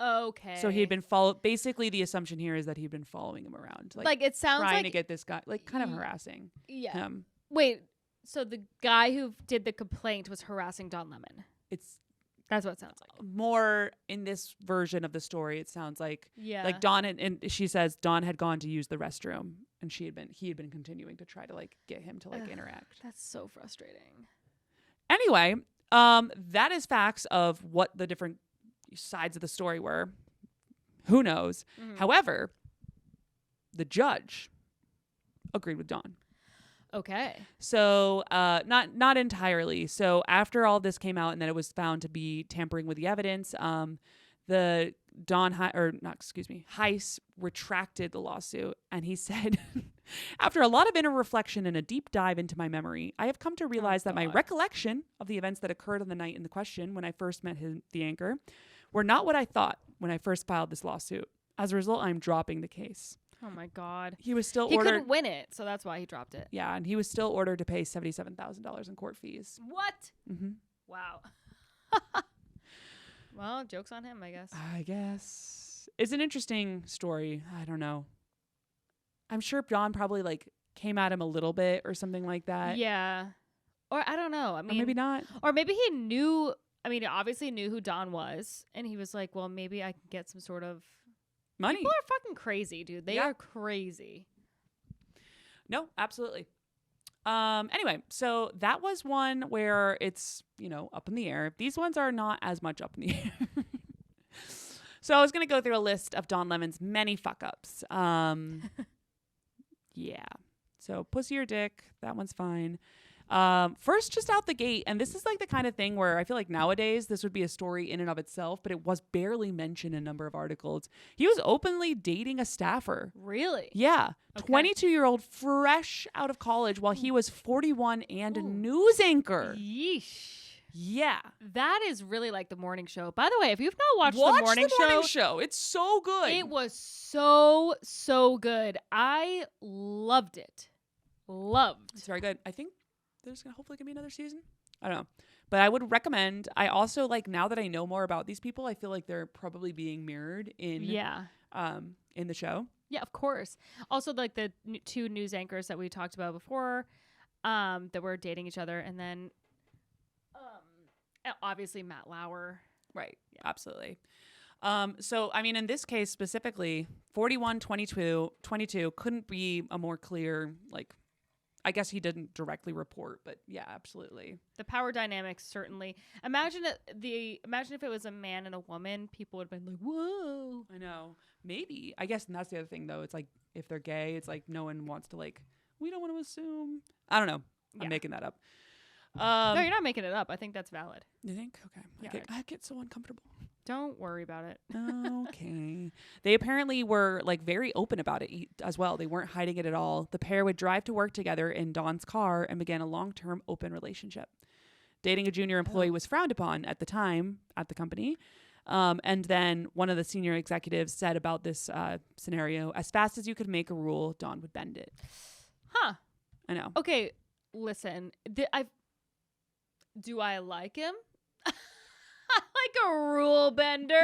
Okay. So he had been followed. Basically, the assumption here is that he'd been following him around, like it sounds trying like to get this guy, like kind of harassing him. Wait. So the guy who did the complaint was harassing Don Lemon. That's what it sounds like. More in this version of the story, it sounds like Yeah. Dawn and she says Dawn had gone to use the restroom, and he had been continuing to try to like get him to like interact. That's so frustrating. Anyway, that is facts of what the different sides of the story were. Who knows? However, the judge agreed with Dawn. Okay. So not entirely. So after all this came out and then it was found to be tampering with the evidence, the Heiss retracted the lawsuit, and he said, after a lot of inner reflection and a deep dive into my memory, I have come to realize that my recollection of the events that occurred on the night in the question when I first met the anchor were not what I thought when I first filed this lawsuit. As a result, I'm dropping the case. Oh my God. He was still He ordered. couldn't win it, so that's why he dropped it. Yeah, and he was still ordered to pay $77,000 in court fees. What? Mm-hmm. Wow. Well, joke's on him, I guess. I guess. It's an interesting story. I don't know. I'm sure John probably like came at him a little bit or something like that. Yeah. Or I don't know. I mean, or maybe not. Or maybe he knew. I mean, he obviously knew who Don was, and he was like, well, maybe I can get some sort of money. People are fucking crazy, dude. They are crazy. No, absolutely. Anyway, so that was one where it's, up in the air. These ones are not as much up in the air. So I was going to go through a list of Don Lemon's many fuck-ups. Yeah. So pussy or dick, that one's fine. First, just out the gate, and this is like the kind of thing where I feel like nowadays this would be a story in and of itself, but it was barely mentioned in a number of articles. He was openly dating a staffer. Really? Yeah. Okay. 22-year-old fresh out of college while he was 41 and a news anchor. Yeesh. Yeah. That is really like the morning show. By the way, if you've not watched Watch the morning show, it's so good. It was so good. I loved it. It's very good. I think there's gonna hopefully gonna be another season. I don't know, but I would recommend. I also like, now that I know more about these people, I feel like they're probably being mirrored in in the show. Yeah, of course. Also, like the two news anchors that we talked about before, that were dating each other, and then obviously Matt Lauer. Right. Yeah. Absolutely. So, I mean, in this case specifically, 41, 22 couldn't be a more clear, like, I guess he didn't directly report, but yeah, absolutely. The power dynamics, certainly. Imagine if it was a man and a woman, people would have been like, whoa. I know. Maybe. I guess, and that's the other thing, though. It's like, if they're gay, it's like no one wants to, like, we don't want to assume. I don't know. I'm making that up. No, you're not making it up. I think that's valid. You think? Okay. Yeah. I get so uncomfortable. Don't worry about it. Okay. They apparently were like very open about it as well. They weren't hiding it at all. The pair would drive to work together in Dawn's car and began a long-term open relationship. Dating a junior employee was frowned upon at the time at the company. And then one of the senior executives said about this scenario, as fast as you could make a rule, Dawn would bend it. Huh. I know. Okay, listen. Do I like him? Like a rule bender.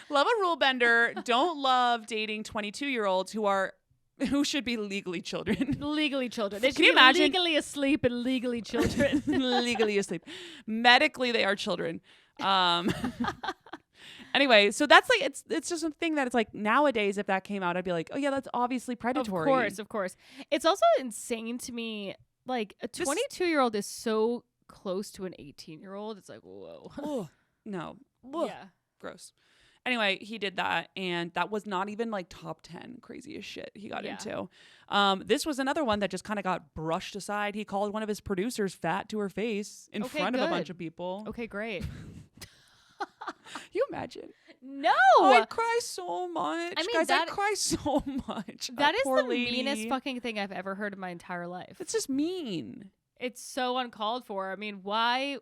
Love a rule bender. Don't love dating 22-year-olds who should be legally children. Legally children. They should Can you be imagine? legally asleep and legally children. Legally asleep. Medically, they are children. Anyway, so that's like it's just something that it's like nowadays if that came out, I'd be like, oh yeah, that's obviously predatory. Of course. It's also insane to me. Like a 22-year-old is so close to an 18-year-old. It's like, whoa. Oh, no. Ugh. Yeah. Gross. Anyway, he did that, and that was not even like top 10 craziest shit he got into. This was another one that just kind of got brushed aside. He called one of his producers fat to her face in front of a bunch of people. Okay, great. You imagine? No. I cry so much. I mean, guys, I cry so much. That is poor the lady. meanest fucking thing I've ever heard in my entire life. It's just mean. It's so uncalled for. I mean, why?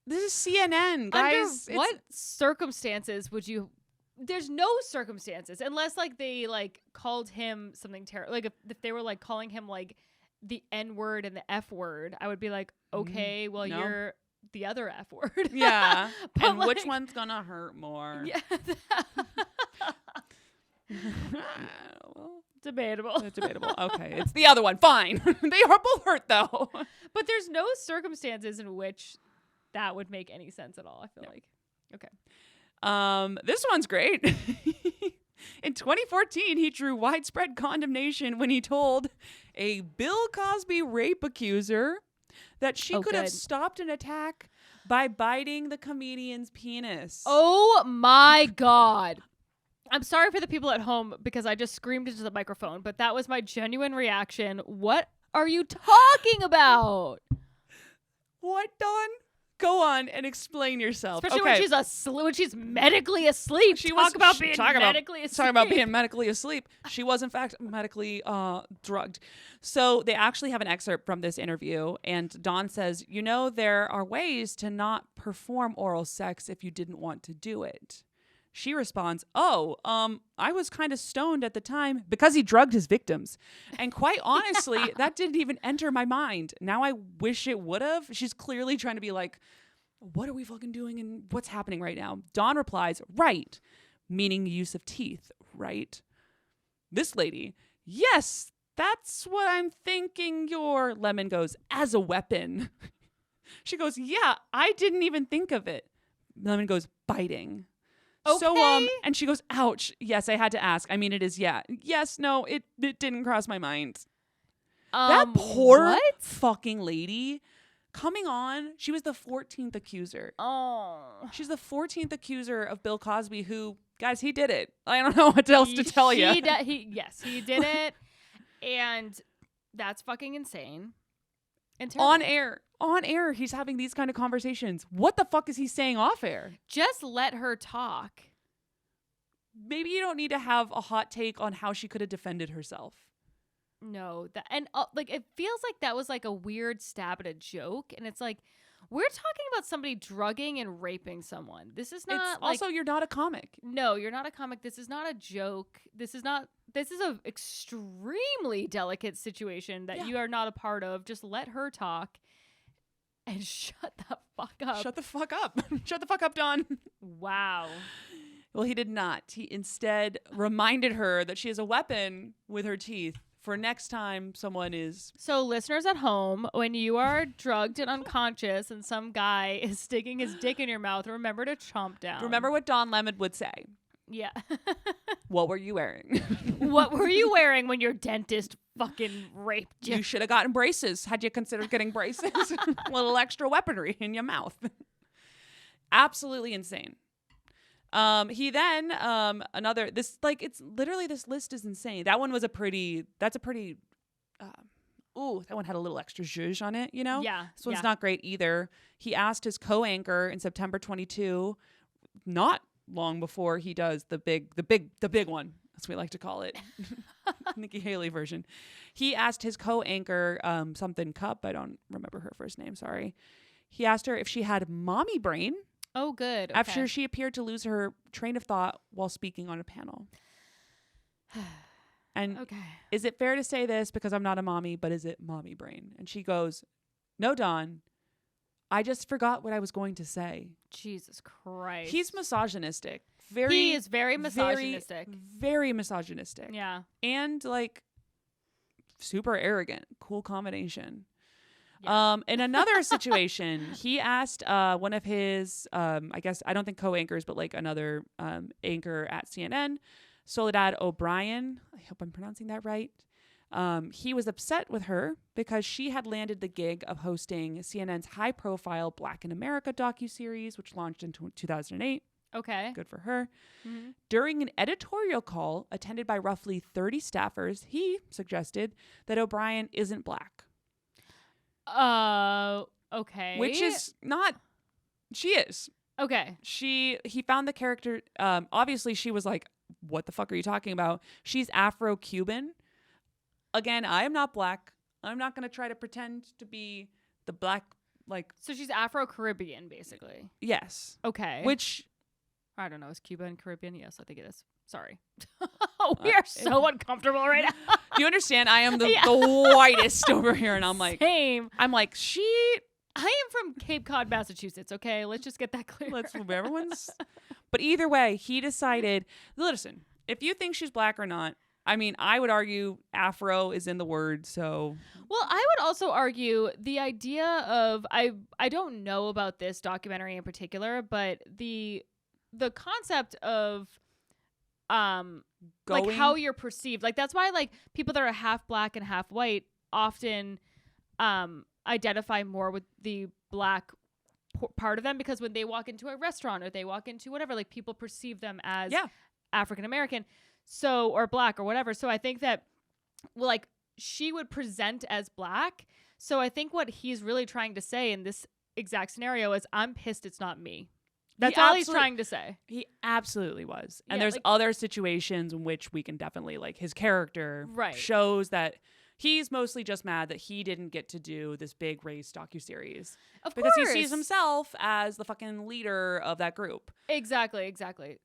This is CNN, guys. Under what circumstances would you? There's no circumstances unless like they like called him something terrible. Like if they were like calling him like the N word and the F word, I would be like, okay, well no. You're the other F word. Yeah. But and which like, one's gonna hurt more? Yeah. Well, debatable. it's debatable. Okay, it's the other one. Fine. They are both hurt though. But there's no circumstances in which that would make any sense at all. I feel like. Okay. This one's great. In 2014, he drew widespread condemnation when he told a Bill Cosby rape accuser that she could have stopped an attack by biting the comedian's penis. Oh my God. I'm sorry for the people at home because I just screamed into the microphone, but that was my genuine reaction. What are you talking about? What, Dawn? Go on and explain yourself. Especially okay. when she's medically asleep. Talk about being medically asleep. Talking about being medically asleep. She was, in fact, medically drugged. So they actually have an excerpt from this interview. And Dawn says, you know, there are ways to not perform oral sex if you didn't want to do it. She responds, I was kind of stoned at the time because he drugged his victims. And quite honestly, that didn't even enter my mind. Now I wish it would have. She's clearly trying to be like, what are we fucking doing and what's happening right now? Dawn replies, right, meaning use of teeth, right? This lady, yes, that's what I'm thinking your Lemon goes, as a weapon. She goes, yeah, I didn't even think of it. Lemon goes, biting. Okay. So, and she goes, ouch. Yes, I had to ask. I mean, it is, yeah. Yes, no, it didn't cross my mind. That poor fucking lady coming on. She was the 14th accuser. Oh. She's the 14th accuser of Bill Cosby who, guys, he did it. I don't know what else to tell you. Yes, he did it. And that's fucking insane. And on air, he's having these kind of conversations. What the fuck is he saying off air? Just let her talk. Maybe you don't need to have a hot take on how she could have defended herself. No, like it feels like that was like a weird stab at a joke, and it's like we're talking about somebody drugging and raping someone. This is not. It's also, you're not a comic. No, you're not a comic. This is not a joke. This is an extremely delicate situation that you are not a part of. Just let her talk and shut the fuck up. Shut the fuck up. Shut the fuck up, Dawn. Wow. Well, he did not. He instead reminded her that she has a weapon with her teeth for next time someone is. So listeners at home, when you are drugged and unconscious and some guy is sticking his dick in your mouth, remember to chomp down. Remember what Don Lemon would say. Yeah. What were you wearing? What were you wearing when your dentist fucking raped you? You should have gotten braces. Had you considered getting braces? A little extra weaponry in your mouth. Absolutely insane. He then, it's literally, this list is insane. That one was that one had a little extra zhuzh on it, you know? Yeah. This one's not great either. He asked his co-anchor in September 22, not long before he does the big one, as we like to call it, Nikki Haley version. He asked his co-anchor, something Cup, I don't remember her first name, sorry. He asked her if she had mommy brain Oh, good. after Okay. she appeared to lose her train of thought while speaking on a panel. And Okay. is it fair to say this because I'm not a mommy, but is it mommy brain? And she goes, no, Dawn, I just forgot what I was going to say. Jesus Christ. He's misogynistic. He is very misogynistic. Very misogynistic. Yeah. And like super arrogant. Cool combination. Yeah. In another situation, he asked one of his, I guess, I don't think co-anchors, but like another anchor at CNN, Soledad O'Brien. I hope I'm pronouncing that right. He was upset with her because she had landed the gig of hosting CNN's high-profile Black in America docuseries, which launched in 2008. Okay. Good for her. Mhm. During an editorial call attended by roughly 30 staffers, he suggested that O'Brien isn't Black. Okay. Which is not. She is. Okay. He found the character. Obviously, she was like, "What the fuck are you talking about?" She's Afro-Cuban. Again, I am not Black. I'm not going to try to pretend to be the Black. Like, So she's Afro-Caribbean, basically. yes. Okay. Which I don't know. Is Cuba and Caribbean? Yes, I think it is. Sorry. We are so uncomfortable right now. do you understand? I am the Yeah. whitest over here, and I'm like, Same. she. I am from Cape Cod, Massachusetts. Okay, let's just get that clear. Let's move everyone's. But either way, he decided. Listen, if you think she's Black or not, I mean, I would argue Afro is in the word. So Well, I would also argue the idea of I don't know about this documentary in particular, but the concept of like going how you're perceived, like that's why like people that are half Black and half white often identify more with the Black part of them, because when they walk into a restaurant or they walk into whatever, like people perceive them as African American, so, or Black or whatever. So I think that, well, like she would present as Black. So I think what he's really trying to say in this exact scenario is, I'm pissed it's not me. That's all he's trying to say. He absolutely was. And Yeah, there's like- other situations in which we can definitely, like, his character Right. shows that he's mostly just mad that he didn't get to do this big race docuseries. Of Because course. he sees himself as the fucking leader of that group. Exactly.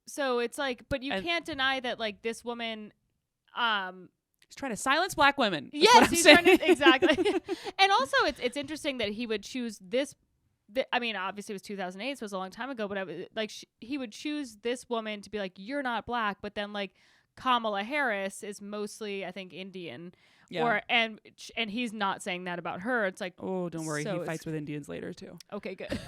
So it's like, but you And- can't deny that like this woman, He's trying to silence Black women. is what yes, I'm he's saying. trying to, exactly. And also it's interesting that he would choose this. I mean, obviously it was 2008, so it was a long time ago, but he would choose this woman to be like, you're not Black, but then like Kamala Harris is mostly, I think, Indian. Yeah. Or and he's not saying that about her. It's like, Oh, don't worry. So He it's- fights with Indians later, too. okay, good.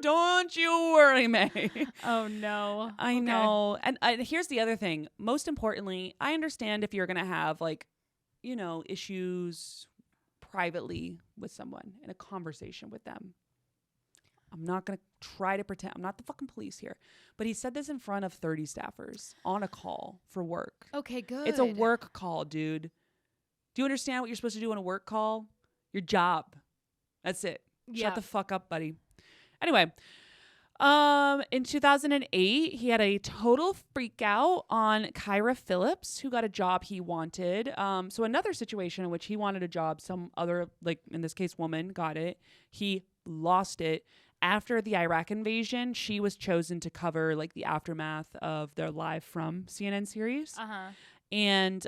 Don't you worry, May. Oh no. I Okay. know. And here's the other thing. Most importantly, I understand if you're going to have, like, you know, issues privately with someone in a conversation with them. I'm not going to try to pretend. I'm not the fucking police here. But he said this in front of 30 staffers on a call for work. Okay, good. It's a work call, dude. Do you understand what you're supposed to do on a work call? Your job. That's it. Yeah. Shut the fuck up, buddy. Anyway, in 2008, he had a total freak out on Kyra Phillips, who got a job he wanted. So another situation in which he wanted a job, some other, like in this case, woman got it. He lost it. After the Iraq invasion, she was chosen to cover like the aftermath of their Live from CNN series. Uh-huh. And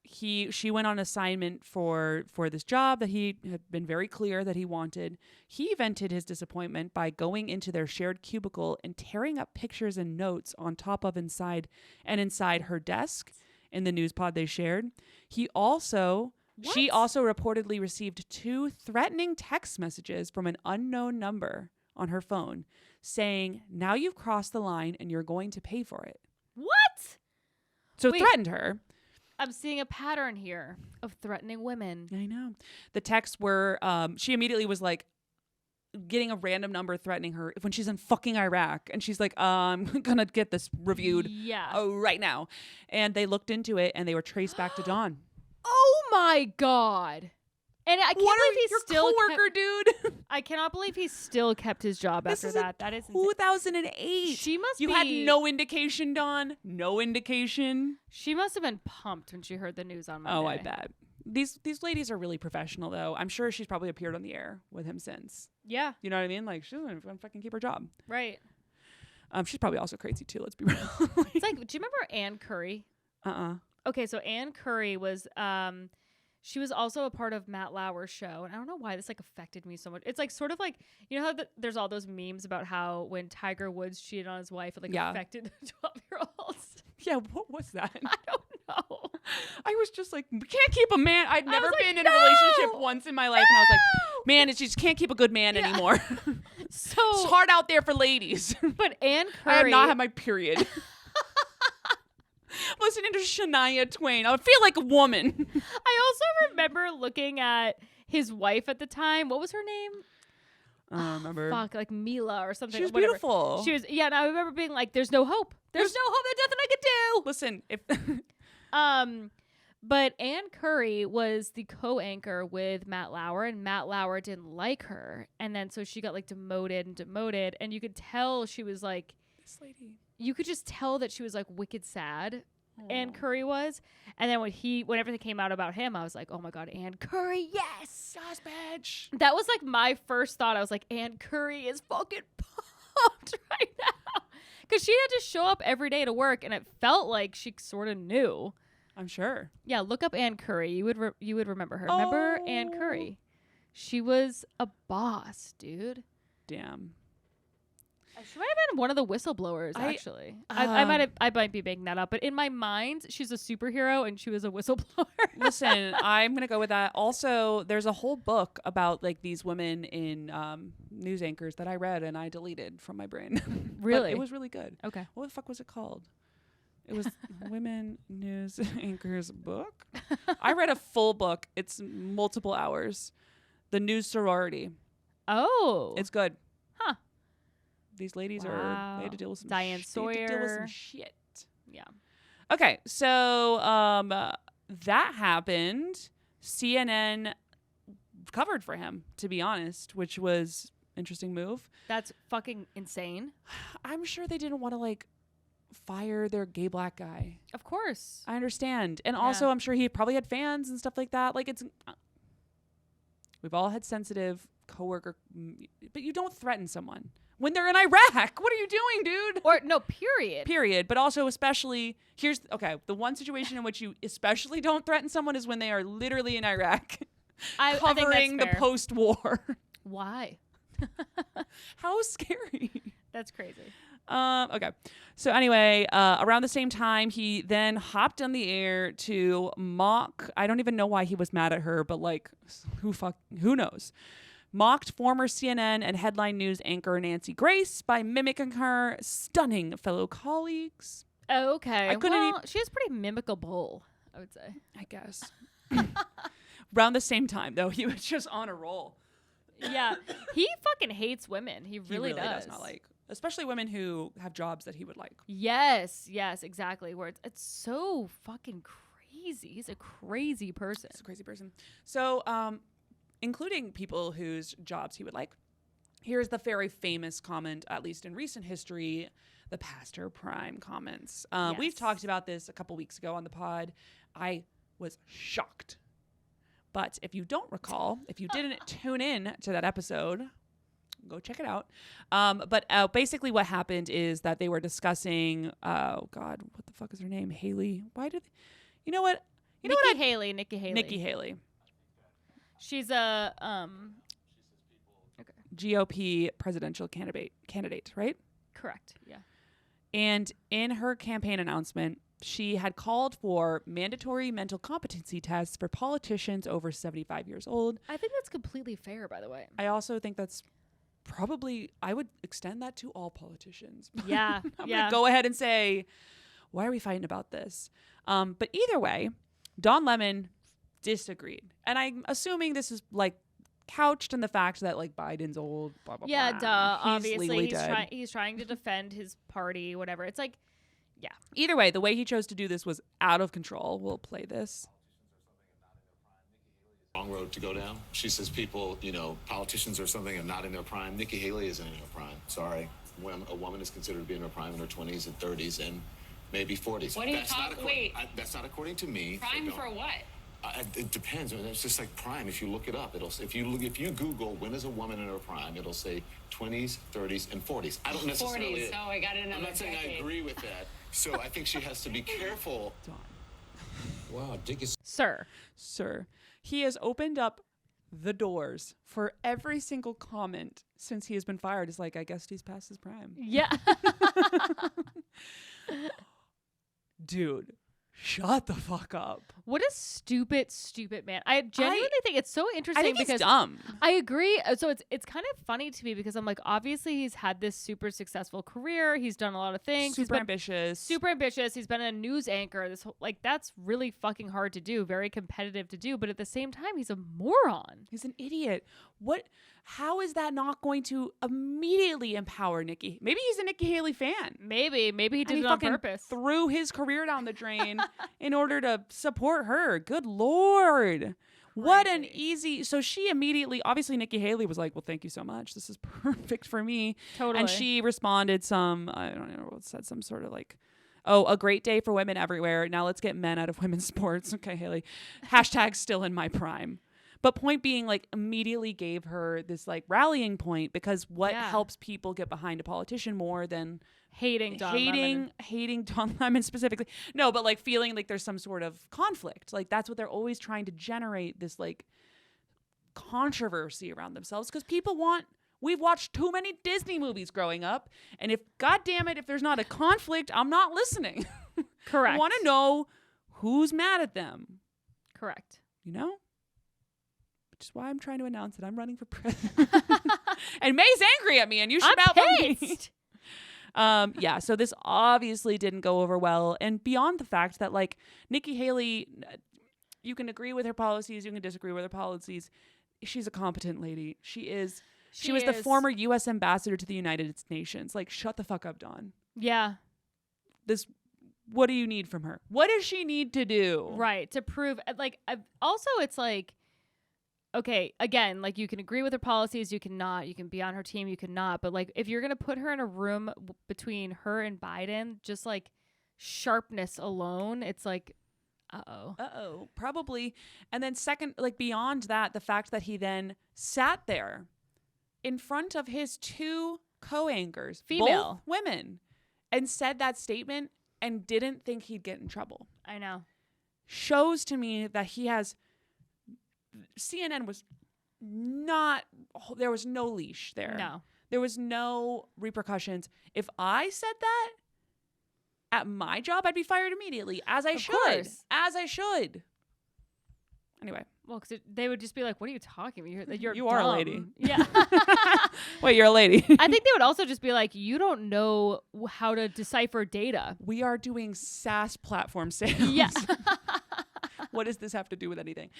she went on assignment for this job that he had been very clear that he wanted. He vented his disappointment by going into their shared cubicle and tearing up pictures and notes on top of inside her desk in the news pod they shared. She also reportedly received 2 threatening text messages from an unknown number on her phone saying, "Now you've crossed the line and you're going to pay for it." What? So Wait. threatened her. I'm seeing a pattern here of threatening women. I know. The texts were, she immediately was like getting a random number threatening her when she's in fucking Iraq. And she's like, I'm going to get this reviewed Yeah. right now. And they looked into it and they were traced back to Dawn. Oh my God. And I can't believe he your still coworker, dude? I cannot believe he still kept his job This after is that. That is insane. 2008. She must You be. had no indication, Dawn. No indication. She must have been pumped when she heard the news on Monday. Oh, I bet. These ladies are really professional, though. I'm sure she's probably appeared on the air with him since. Yeah. You know what I mean? Like, she's going to fucking keep her job. Right. She's probably also crazy too. Let's be real. It's like, do you remember Ann Curry? Okay, so Ann Curry was she was also a part of Matt Lauer's show, and I don't know why this like affected me so much. It's like sort of like, you know how there's all those memes about how when Tiger Woods cheated on his wife, it like affected the 12-year-olds. Yeah, what was that? I don't know. I was just like, we can't keep a man. I'd never been in a relationship once in my life, and I was like, man, she just can't keep a good man anymore. So it's hard out there for ladies. But Ann Curry, I have not had my period. Listening to Shania Twain, I feel like a woman. I also remember looking at his wife at the time. What was her name? I don't remember. Fuck, like Mila or something. She was whatever. beautiful. She was, yeah, and I remember being like, there's no hope. There's no hope. There's nothing I could do. Listen, if but Ann Curry was the co-anchor with Matt Lauer, and Matt Lauer didn't like her. And then so she got like demoted, and you could tell she was like, this lady. You could just tell that she was like wicked sad. Ann Curry was. And then when everything came out about him, I was like, oh my God, Ann Curry, yes. Yes, bitch. That was like my first thought. I was like, Ann Curry is fucking pumped right now. Because she had to show up every day to work, and it felt like she sort of knew. I'm sure. Yeah, look up Ann Curry. You would remember her. Remember Ann Curry? She was a boss, dude. Damn. She might have been one of the whistleblowers, actually. I might be making that up, but in my mind, she's a superhero and she was a whistleblower. Listen, I'm gonna go with that. Also, there's a whole book about like these women in news anchors that I read and I deleted from my brain. Really? But it was really good. Okay. What the fuck was it called? It was Women News Anchors book. I read a full book. It's multiple hours. The News Sorority. Oh. It's good. Huh. These ladies they had to deal with some Diane They had to deal with some Sawyer. shit. Yeah. Okay, so that happened. CNN covered for him, to be honest, which was interesting move. That's fucking insane. I'm sure they didn't want to like fire their gay black guy. Of course. I understand. And also I'm sure he probably had fans and stuff like that. Like we've all had sensitive coworker, but you don't threaten someone when they're in Iraq. What are you doing, dude? Or no, period. Period. But also especially the one situation in which you especially don't threaten someone is when they are literally in Iraq I covering think that's the fair. post-war. Why? How scary. That's crazy. Okay. So anyway, around the same time, he then hopped on the air to mock. I don't even know why he was mad at her, but like, who knows? Mocked former CNN and headline news anchor Nancy Grace by mimicking her stunning fellow colleagues. Okay. I couldn't well, she is pretty mimicable, I would say. I guess. Around the same time, though, he was just on a roll. Yeah. He fucking hates women. He really does not like, especially women who have jobs that he would like. Yes, exactly. Where it's so fucking crazy. He's a crazy person. He's a crazy person. So, including people whose jobs he would like, here's the very famous comment, at least in recent history, the Pastor Prime comments. We've talked about this a couple weeks ago on the pod. I was shocked. But if you don't recall, if you didn't tune in to that episode, go check it out. But basically what happened is that they were discussing, oh God, what the fuck is her name? Haley. Why did, you know what? Nikki Haley. Nikki Haley. She's a GOP presidential candidate, right? correct. Yeah. And in her campaign announcement, she had called for mandatory mental competency tests for politicians over 75 years old. I think that's completely fair, by the way. I also think that's probably, I would extend that to all politicians. Yeah. I'm going to go ahead and say, why are we fighting about this? But either way, Don Lemon disagreed. And I'm assuming this is like couched in the fact that like Biden's old, blah, blah, Yeah, blah. duh. He's Obviously, legally dead. he's trying to defend his party, whatever. It's like, yeah. Either way, the way he chose to do this was out of control. We'll play this. Long road to go down. She says people, politicians or something are not in their prime. Nikki Haley isn't in her prime. Sorry. When a woman is considered to be in her prime in her 20s and 30s and maybe 40s. What are you talking? Wait. That's not according to me. Prime for what? It depends. I mean, it's just like prime. If you look it up, if you Google when is a woman in her prime, it'll say 20s, 30s, and 40s. I don't necessarily. 40s. Oh, I got another I'm not saying decade. I agree with that. So I think she has to be careful. Wow, Dick is Sir. He has opened up the doors for every single comment since he has been fired. Is like, I guess he's past his prime. Yeah. Dude, shut the fuck up. What a stupid man. I genuinely think it's so interesting I think because he's dumb. I agree. So it's kind of funny to me because I'm like, obviously he's had this super successful career. He's done a lot of things. He's Super been ambitious. super ambitious. He's been a news anchor. This whole, like, that's really fucking hard to do. Very competitive to do. But at the same time, he's a moron. He's an idiot. How is that not going to immediately empower Nikki? Maybe he's a Nikki Haley fan. Maybe he And did he it on fucking purpose. threw his career down the drain in order to support her. Good Lord. What an easy. So she immediately, obviously Nikki Haley was like, well, thank you so much. This is perfect for me. Totally. And she responded I don't know, said some sort of like, oh, a great day for women everywhere. Now let's get men out of women's sports. Okay, Haley. Hashtag still in my prime. But point being, like, immediately gave her this, like, rallying point because what helps people get behind a politician more than hating Don Lemon. Hating Don Lemon specifically. No, but, like, feeling like there's some sort of conflict. Like, that's what they're always trying to generate, this, like, controversy around themselves because we've watched too many Disney movies growing up. And if there's not a conflict, I'm not listening. Correct. I want to know who's mad at them. Correct. You know? Which is why I'm trying to announce that I'm running for president. And May's angry at me, and you should I'm outvote pissed. me. Yeah, so this obviously didn't go over well. And beyond the fact that, like, Nikki Haley, you can agree with her policies, you can disagree with her policies. She's a competent lady. She was the former U.S. ambassador to the United Nations. Like, shut the fuck up, Dawn. Yeah. What do you need from her? What does she need to do? Right. To prove, like, also it's like, okay, again, like, you can agree with her policies, you cannot, you can be on her team, you cannot, but, like, if you're going to put her in a room between her and Biden, just, like, sharpness alone, it's like, probably. And then second, like, beyond that, the fact that he then sat there in front of his two co-anchors, female both women, and said that statement and didn't think he'd get in trouble. I know. Shows to me that CNN was not, there was no leash there. No. There was no repercussions. If I said that at my job, I'd be fired immediately, as I should. Anyway. Well, because they would just be like, what are you talking about? You are a lady. Yeah. Wait, you're a lady. I think they would also just be like, you don't know how to decipher data. We are doing SaaS platform sales. Yeah. What does this have to do with anything?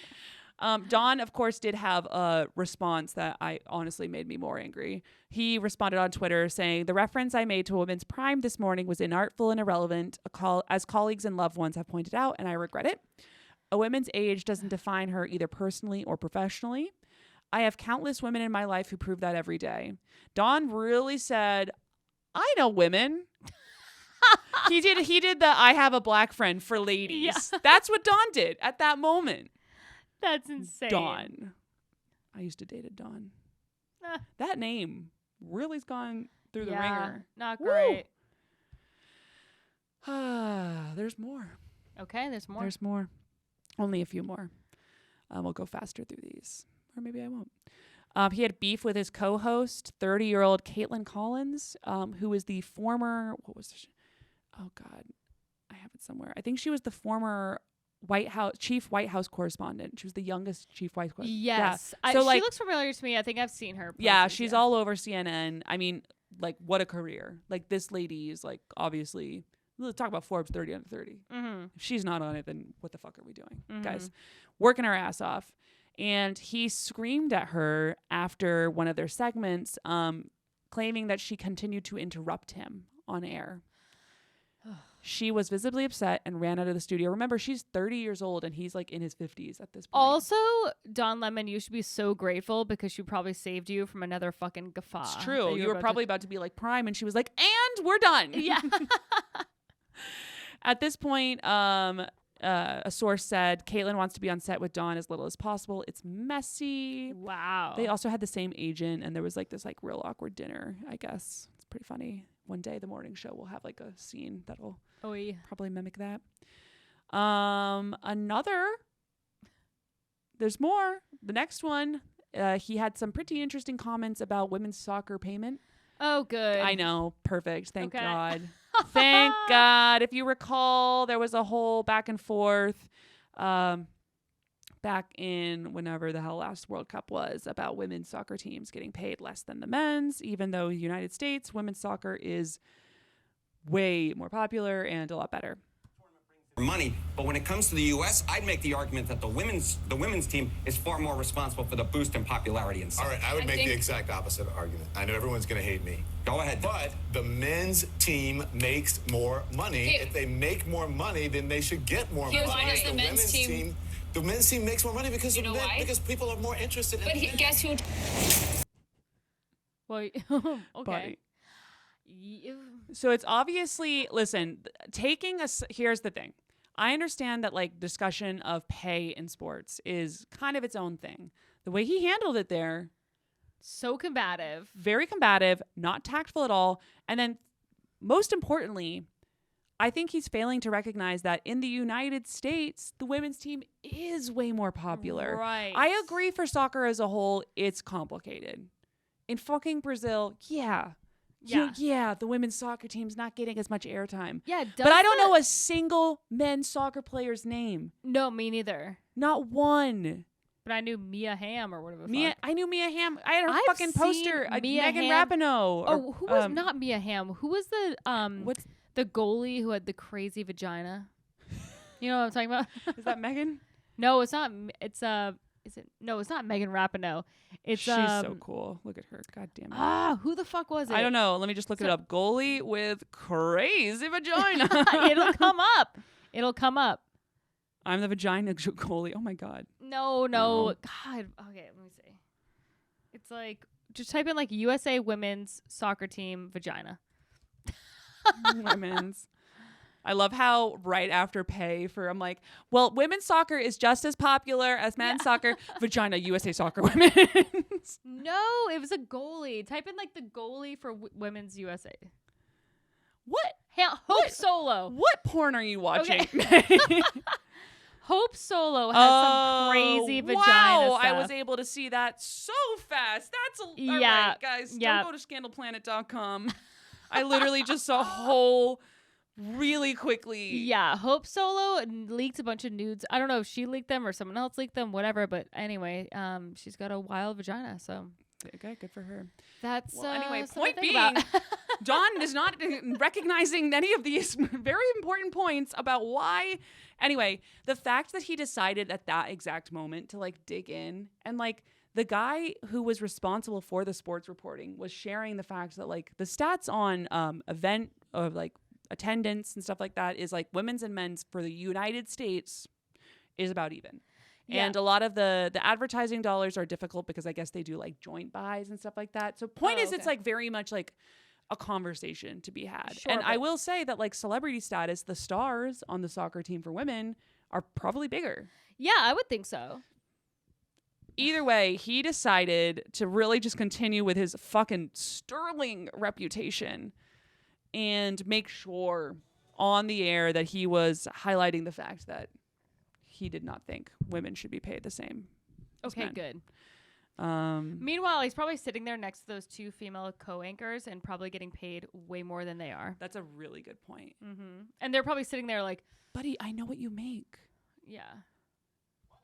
Don, of course, did have a response that I honestly made me more angry. He responded on Twitter saying, the reference I made to a woman's prime this morning was inartful and irrelevant, as colleagues and loved ones have pointed out, and I regret it. A woman's age doesn't define her either personally or professionally. I have countless women in my life who prove that every day. Don really said, I know women. He did the I have a black friend for ladies. Yeah. That's what Don did at that moment. That's insane. Dawn. I used to date a Dawn. That name really's gone through the ringer. Not great. There's more. Okay, there's more. There's more. Only a few more. We'll go faster through these. Or maybe I won't. He had beef with his co-host, 30-year-old Caitlin Collins, who is the former, oh God, I have it somewhere. I think she was the former chief White House correspondent. She was the youngest chief White House. Yes. Yeah. So she looks familiar to me. I think I've seen her. Yeah, she's all over CNN. I mean, like, what a career. Like, this lady is, like, obviously, let's talk about Forbes 30 under 30. Mm-hmm. If she's not on it, then what the fuck are we doing? Guys, working her ass off. And he screamed at her after one of their segments, claiming that she continued to interrupt him on air. She was visibly upset and ran out of the studio. Remember, she's 30 years old and he's like in his 50s at this point. Also, Don Lemon, you should be so grateful because she probably saved you from another fucking guffaw. It's true. You were probably about to be like prime and she was like, and we're done. Yeah. At this point, a source said Caitlyn wants to be on set with Dawn as little as possible. It's messy. Wow. They also had the same agent, and there was like this like real awkward dinner, I guess. It's pretty funny. One day the morning show will have like a scene that'll probably mimic that. There's more. The next one, he had some pretty interesting comments about women's soccer payment. Oh, good. I know. Perfect. Thank Okay. God. Thank God. If you recall, there was a whole back and forth back in whenever the hell last World Cup was about women's soccer teams getting paid less than the men's, even though United States women's soccer is way more popular and a lot better. Money, but when it comes to the U.S., I'd make the argument that the women's team is far more responsible for the boost in popularity and All right, I would make the exact opposite argument. I know everyone's going to hate me. Go ahead. But the men's team makes more money. If they make more money, then they should get more money. Why does the men's team? The men's team makes more money because You know why? because people are more interested in men. Guess who? Well, okay. Buddy. So it's obviously, listen, here's the thing. I understand that like discussion of pay in sports is kind of its own thing. The way he handled it there, So combative. very combative, not tactful at all. And then most importantly, I think he's failing to recognize that in the United States, the women's team is way more popular. Right. I agree for soccer as a whole, it's complicated. In fucking Brazil, yeah, the women's soccer team's not getting as much airtime. Yeah, but I don't know a single men's soccer player's name. No, me neither. Not one. But I knew Mia Hamm or whatever. I knew Mia Hamm. I had her I've fucking poster. seen Mia Megan Hamm. Rapinoe. Oh, who was not Mia Hamm? Who was the What's the goalie who had the crazy vagina? You know what I'm talking about? is that? Megan? No, it's not. It's Is it? No, it's not Megan Rapinoe. It's She's so cool. Look at her. God damn it. Who the fuck was it? I don't know. Let me just look it up. Goalie with crazy vagina. It'll come up. It'll come up. I'm the vagina goalie. Oh my God. No. God. Okay, let me see. It's like just type in like USA women's soccer team vagina. Women's. I love how right after pay for, I'm like, well, women's soccer is just as popular as men's soccer. Vagina, USA soccer women's. No, it was a goalie. Type in like the goalie for women's USA. What? Hope Solo. What porn are you watching? Okay. Hope Solo has some crazy vagina wow, stuff. I was able to see that so fast. That's all right, guys. Yeah. Don't go to scandalplanet.com. I literally just saw a whole really quickly. Yeah, Hope Solo leaked a bunch of nudes. I don't know if she leaked them or someone else leaked them, whatever. But anyway, she's got a wild vagina, so okay, good for her. that's anyway. something Point to being, think about. Dawn is not recognizing any of these very important points about why. Anyway, the fact that he decided at that exact moment to like dig in and like. The guy who was responsible for the sports reporting was sharing the fact that like the stats on event of like attendance and stuff like that is like women's and men's for the United States is about even. Yeah. And a lot of the advertising dollars are difficult because I guess they do like joint buys and stuff like that. So point is, it's like very much like a conversation to be had. Sure, and I but- will say that like celebrity status, the stars on the soccer team for women are probably bigger. Yeah, I would think so. Either way, he decided to really just continue with his fucking sterling reputation and make sure on the air that he was highlighting the fact that he did not think women should be paid the same. as Okay, men. good. Um, Meanwhile, he's probably sitting there next to those two female co-anchors and probably getting paid way more than they are. that's a really good point. Mm-hmm. And they're probably sitting there like, Buddy, I know what you make. yeah.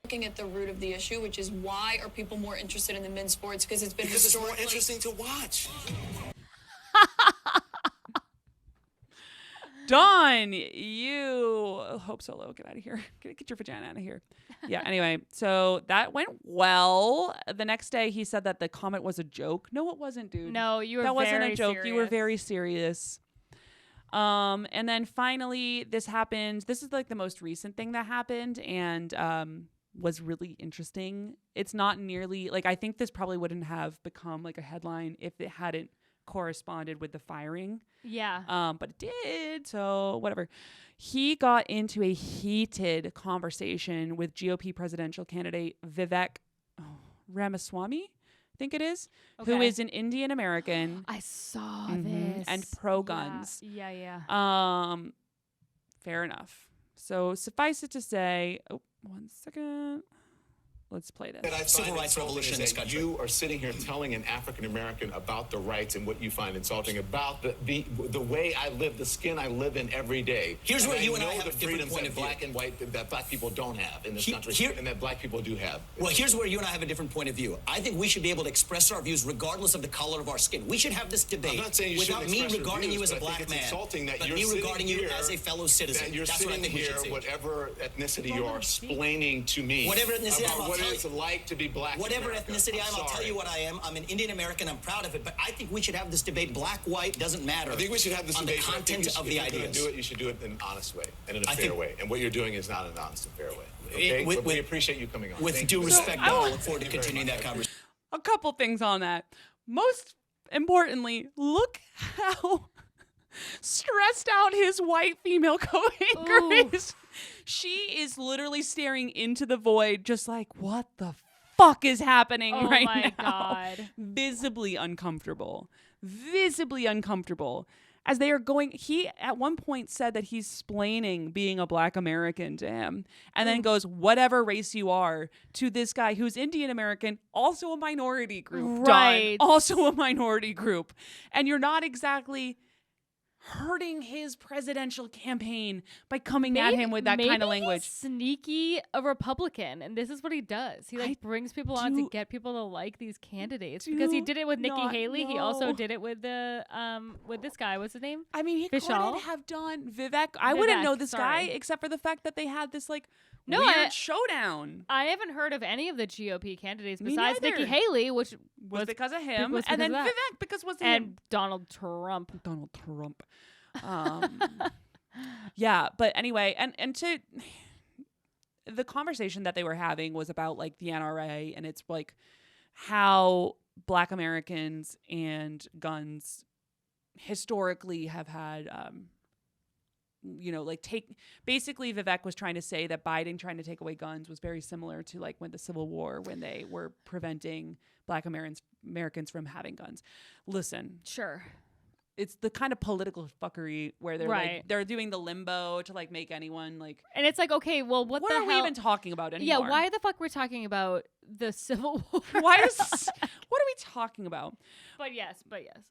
Looking at the root of the issue, which is why are people more interested in the men's sports? Because it's been Because it's more historically interesting to watch. Dawn, you Hope Solo, get out of here. Get your vagina out of here. Yeah, anyway, so that went well. The next day he said that the comment was a joke. No, it wasn't, dude. No, you were that wasn't very a joke. You were serious. very serious. And then finally this happened. This is like the most recent thing that happened and was really interesting. It's not nearly like I think this probably wouldn't have become like a headline if it hadn't corresponded with the firing. Yeah. But it did. So whatever. He got into a heated conversation with GOP presidential candidate Vivek Ramaswamy, I think it is, who is an Indian American. I saw this. And pro-guns. Yeah. Fair enough. So suffice it to say, 1 second. Let's play this. Civil rights revolution in this country. You are sitting here telling an African American about the rights and what you find insulting about the way I live, the skin I live in every day. Here's where you and I have the a different freedoms point that of view. black and white that black people don't have in this country, and that black people do have. Well, here's where you and I have a different point of view. I think we should be able to express our views regardless of the color of our skin. We should have this debate I'm not saying you without me shouldn't regarding views, you as a but I black think man, it's insulting that but you're me sitting regarding you here, as a fellow citizen. that you're That's what I sitting think we here, should see. whatever ethnicity you are, explaining to me Whatever ethnicity about I'll what tell it's you. like to be black. Whatever in America. ethnicity I'm I'll tell sorry. you what I am. I'm an Indian American. I'm proud of it. But I think we should have this debate. Black, white, doesn't matter. I think we should have this on debate. the but I think content of the if you're gonna ideas. do it, you should do it in an honest way and in a I fair think- way. And what you're doing is not an honest and fair way. Okay? But we appreciate you coming on. With Thank due you. respect, I Don, I want- look forward to Thank you very continuing much. that conversation. A couple things on that. Most importantly, look how stressed out his white female co-anchor is. She is literally staring into the void, just like, what the fuck is happening right now? Oh my God. Visibly uncomfortable. As they are going, he at one point said that he's splaining being a black American to him, and then goes, whatever race you are, to this guy who's Indian American, also a minority group. Right. Don, also a minority group. And you're not exactly hurting his presidential campaign by coming at him with that kind of language. He's sneaky a Republican, and this is what he does. He I brings people on to get people to like these candidates because he did it with Nikki Haley. He also did it with the with this guy. What's his name? I mean, he Vishal? couldn't have done Vivek. I wouldn't know this guy sorry. except for the fact that they had this like No, weird showdown. I haven't heard of any of the GOP candidates Me besides neither. Nikki Haley, which Was because of him, was and then because of that. Vivek because was and him. Donald Trump. Yeah, but anyway, and to the conversation that they were having was about like the NRA, and it's like how Black Americans and guns historically have had basically Vivek was trying to say that Biden trying to take away guns was very similar to like when the Civil War, when they were preventing Black Americans from having guns. Listen, Sure. it's the kind of political fuckery where they're Right. like they're doing the limbo to like make anyone like And it's like, okay, well, what the are we hell? even talking about anymore? Yeah, why the fuck we're talking about the Civil War? what are we talking about? But yes.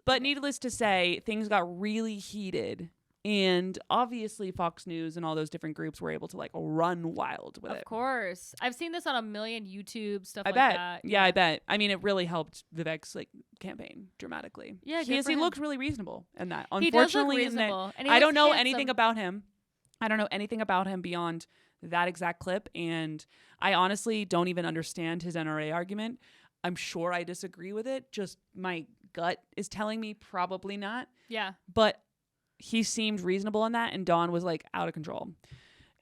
But needless to say, things got really heated. And obviously Fox News and all those different groups were able to like run wild with it. Of course. I've seen this on a million YouTube stuff I like bet. that. Yeah, I bet. I mean, it really helped Vivek's like campaign dramatically. Yeah, good for he him. looked really reasonable in that. He does look Unfortunately, in that- reasonable, and he I don't looks know handsome. anything about him. I don't know anything about him beyond that exact clip, and I honestly don't even understand his NRA argument. I'm sure I disagree with it. Just my gut is telling me probably not. Yeah. But he seemed reasonable in that, and Dawn was like out of control.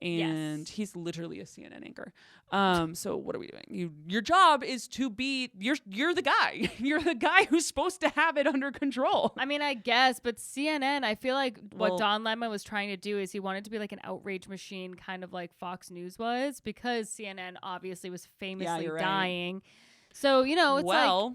And he's literally a CNN anchor. So what are we doing? Your job is to be you're the guy. You're the guy who's supposed to have it under control. I mean, I guess, but CNN, I feel like what Well- Don Lemon was trying to do is he wanted to be like an outrage machine, kind of like Fox News was, because CNN obviously was famously you're right. dying. So, you know, it's like,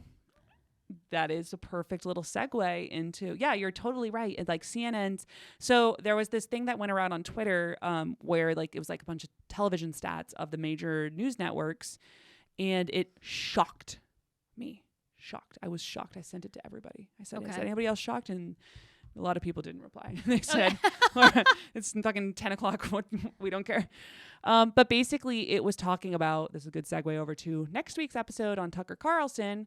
that is a perfect little segue into, you're totally right. It's like CNN's. So there was this thing that went around on Twitter where like it was like a bunch of television stats of the major news networks, and it shocked me. I was shocked. I sent it to everybody. I said, is anybody else shocked? And a lot of people didn't reply. They said, it's fucking 10 o'clock. We don't care. But basically it was talking about, this is a good segue over to next week's episode on Tucker Carlson.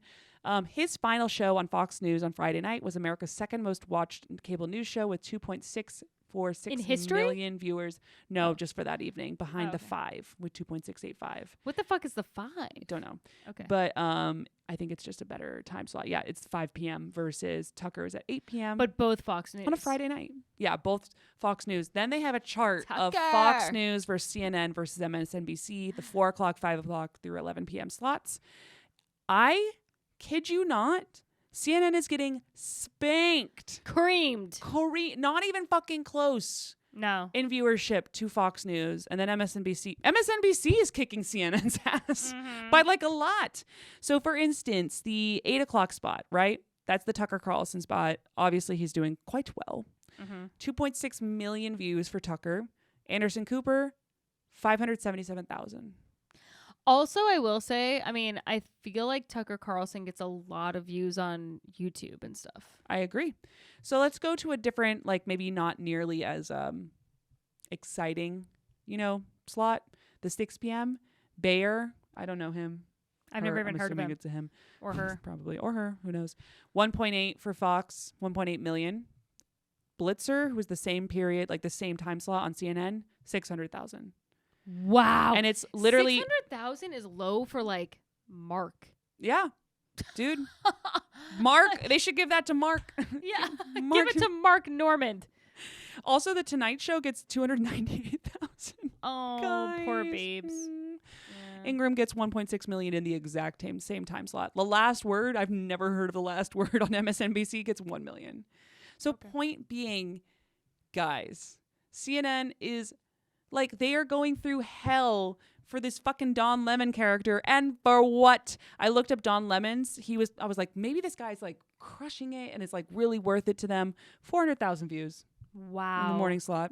His final show on Fox News on Friday night was America's second most watched cable news show with 2.646 million viewers. No, just for that evening, behind the 5 with 2.685. what the fuck is the 5? Don't know. Okay. But I think it's just a better time slot. Yeah, it's 5 p.m. versus Tucker's at 8 p.m. But both Fox News. on a Friday night. Yeah, both Fox News. Then they have a chart of Tucker. Fox News versus CNN versus MSNBC, the 4 o'clock, 5 o'clock through 11 p.m. slots. I kid you not, CNN is getting spanked. Creamed. Not even fucking close. No. In viewership to Fox News, and then MSNBC is kicking CNN's ass by like a lot. So for instance, the 8 o'clock spot, right? That's the Tucker Carlson spot. Obviously he's doing quite well. 2.6 million views for Tucker. Anderson Cooper, 577,000. Also, I will say, I mean, I feel like Tucker Carlson gets a lot of views on YouTube and stuff. I agree. So let's go to a different, like maybe not nearly as exciting, slot. The 6 p.m. Bayer. I don't know him. I've never even I'm heard of him. It's a him. Or her. Probably. Or her. Who knows? 1.8 for Fox. 1.8 million. Blitzer, who was the same period, like the same time slot on CNN, 600,000. Wow. And it's literally 600,000 is low for like Mark. Yeah. Dude. Mark, they should give that to Mark. Yeah. Give it to Mark Normand. Also, the Tonight Show gets 298,000. Oh, Guys. poor babes. Yeah. Ingram gets 1.6 million in the exact same time slot. The Last Word, I've never heard of The Last Word on MSNBC, gets 1 million. So point being, guys, CNN is like, they are going through hell for this fucking Don Lemon character. And for what? I looked up Don Lemon's. I was like, maybe this guy's like crushing it and it's like really worth it to them. 400,000 views. Wow. In the morning slot.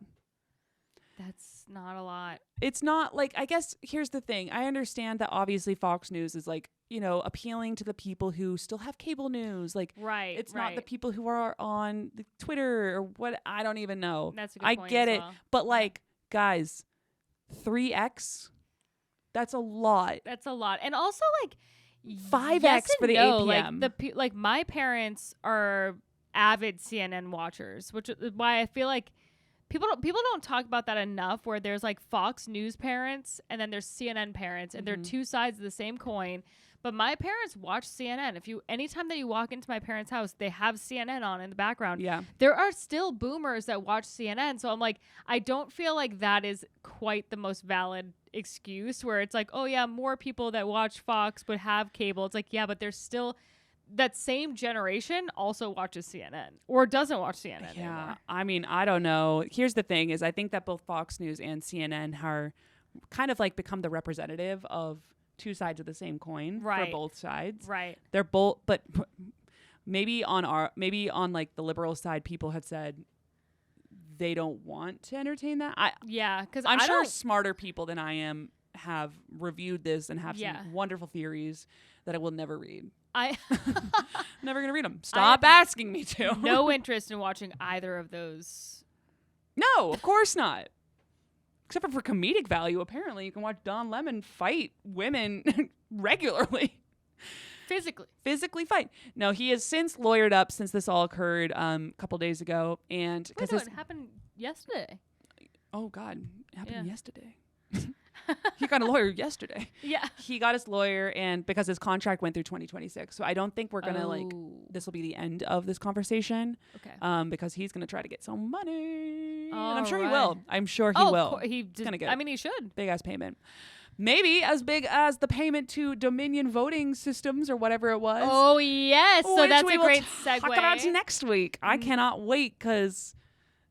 That's not a lot. It's not like, I guess here's the thing. I understand that obviously Fox News is like, appealing to the people who still have cable news. Like, right. It's not the people who are on the Twitter or what. I don't even know. That's a good I point get as it. well. But like, guys, 3x, that's a lot. That's a lot. And also like 5x yes for the no. APM. Like my parents are avid CNN watchers, which is why I feel like people don't talk about that enough, where there's like Fox News parents and then there's CNN parents, and they're two sides of the same coin. But my parents watch CNN. Anytime that you walk into my parents' house, they have CNN on in the background. Yeah. There are still boomers that watch CNN. So I'm like, I don't feel like that is quite the most valid excuse, where it's like, oh yeah, more people that watch Fox but have cable. It's like, yeah, but there's still that same generation also watches CNN or doesn't watch CNN anymore. I mean, I don't know. Here's the thing is, I think that both Fox News and CNN are kind of like become the representative of two sides of the same coin for both sides. Right. They're both, but maybe on like the liberal side, people have said they don't want to entertain that. Because I'm sure smarter people than I am have reviewed this and have some wonderful theories that I will never read. Never gonna read them. Stop asking me to. No interest in watching either of those. No, of course not. Except for comedic value, apparently you can watch Don Lemon fight women regularly. Physically fight. No, he has since lawyered up since this all occurred a couple days ago, and because it happened yesterday. Oh God, it happened yesterday. He got a lawyer yesterday. Yeah. He got his lawyer, and because his contract went through 2026. So I don't think we're going to this will be the end of this conversation. Okay. Because he's going to try to get some money. All and I'm sure right. he will. I'm sure he will. He's going to get I mean, he should. Big ass payment. Maybe as big as the payment to Dominion voting systems or whatever it was. Oh, yes. So that's a great segue. Talk about next week. I cannot wait because...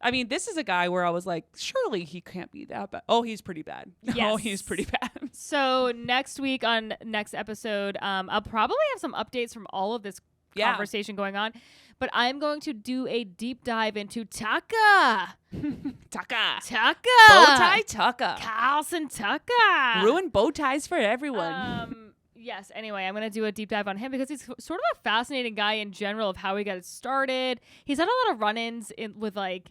I mean, this is a guy where I was like, surely he can't be that bad. Oh, he's pretty bad. Yes. Oh, he's pretty bad. So next week on next episode, I'll probably have some updates from all of this conversation going on. But I'm going to do a deep dive into Tucker. Tucker. Bowtie Tucker. Carlson Tucker. Ruin bow ties for everyone. Yes. Anyway, I'm going to do a deep dive on him because he's sort of a fascinating guy in general of how he got started. He's had a lot of run-ins with like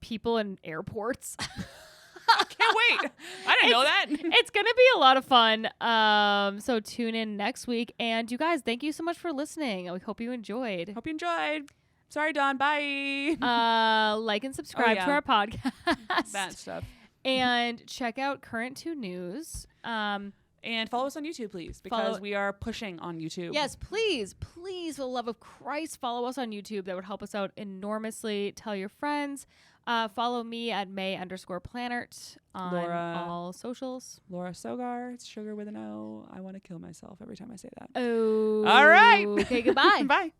people in airports. I can't wait. I didn't know that. It's going to be a lot of fun. So tune in next week. And you guys, thank you so much for listening. We hope you enjoyed. Sorry, Dawn. Bye. Like and subscribe to our podcast. That stuff. And check out Current 2 News. And follow us on YouTube, please, because we are pushing on YouTube. Yes, please, for the love of Christ, follow us on YouTube. That would help us out enormously. Tell your friends. Follow me at May_Planert on all socials. Laura Sogar. It's sugar with an O. I want to kill myself every time I say that. Oh. All right. Okay, goodbye. Bye.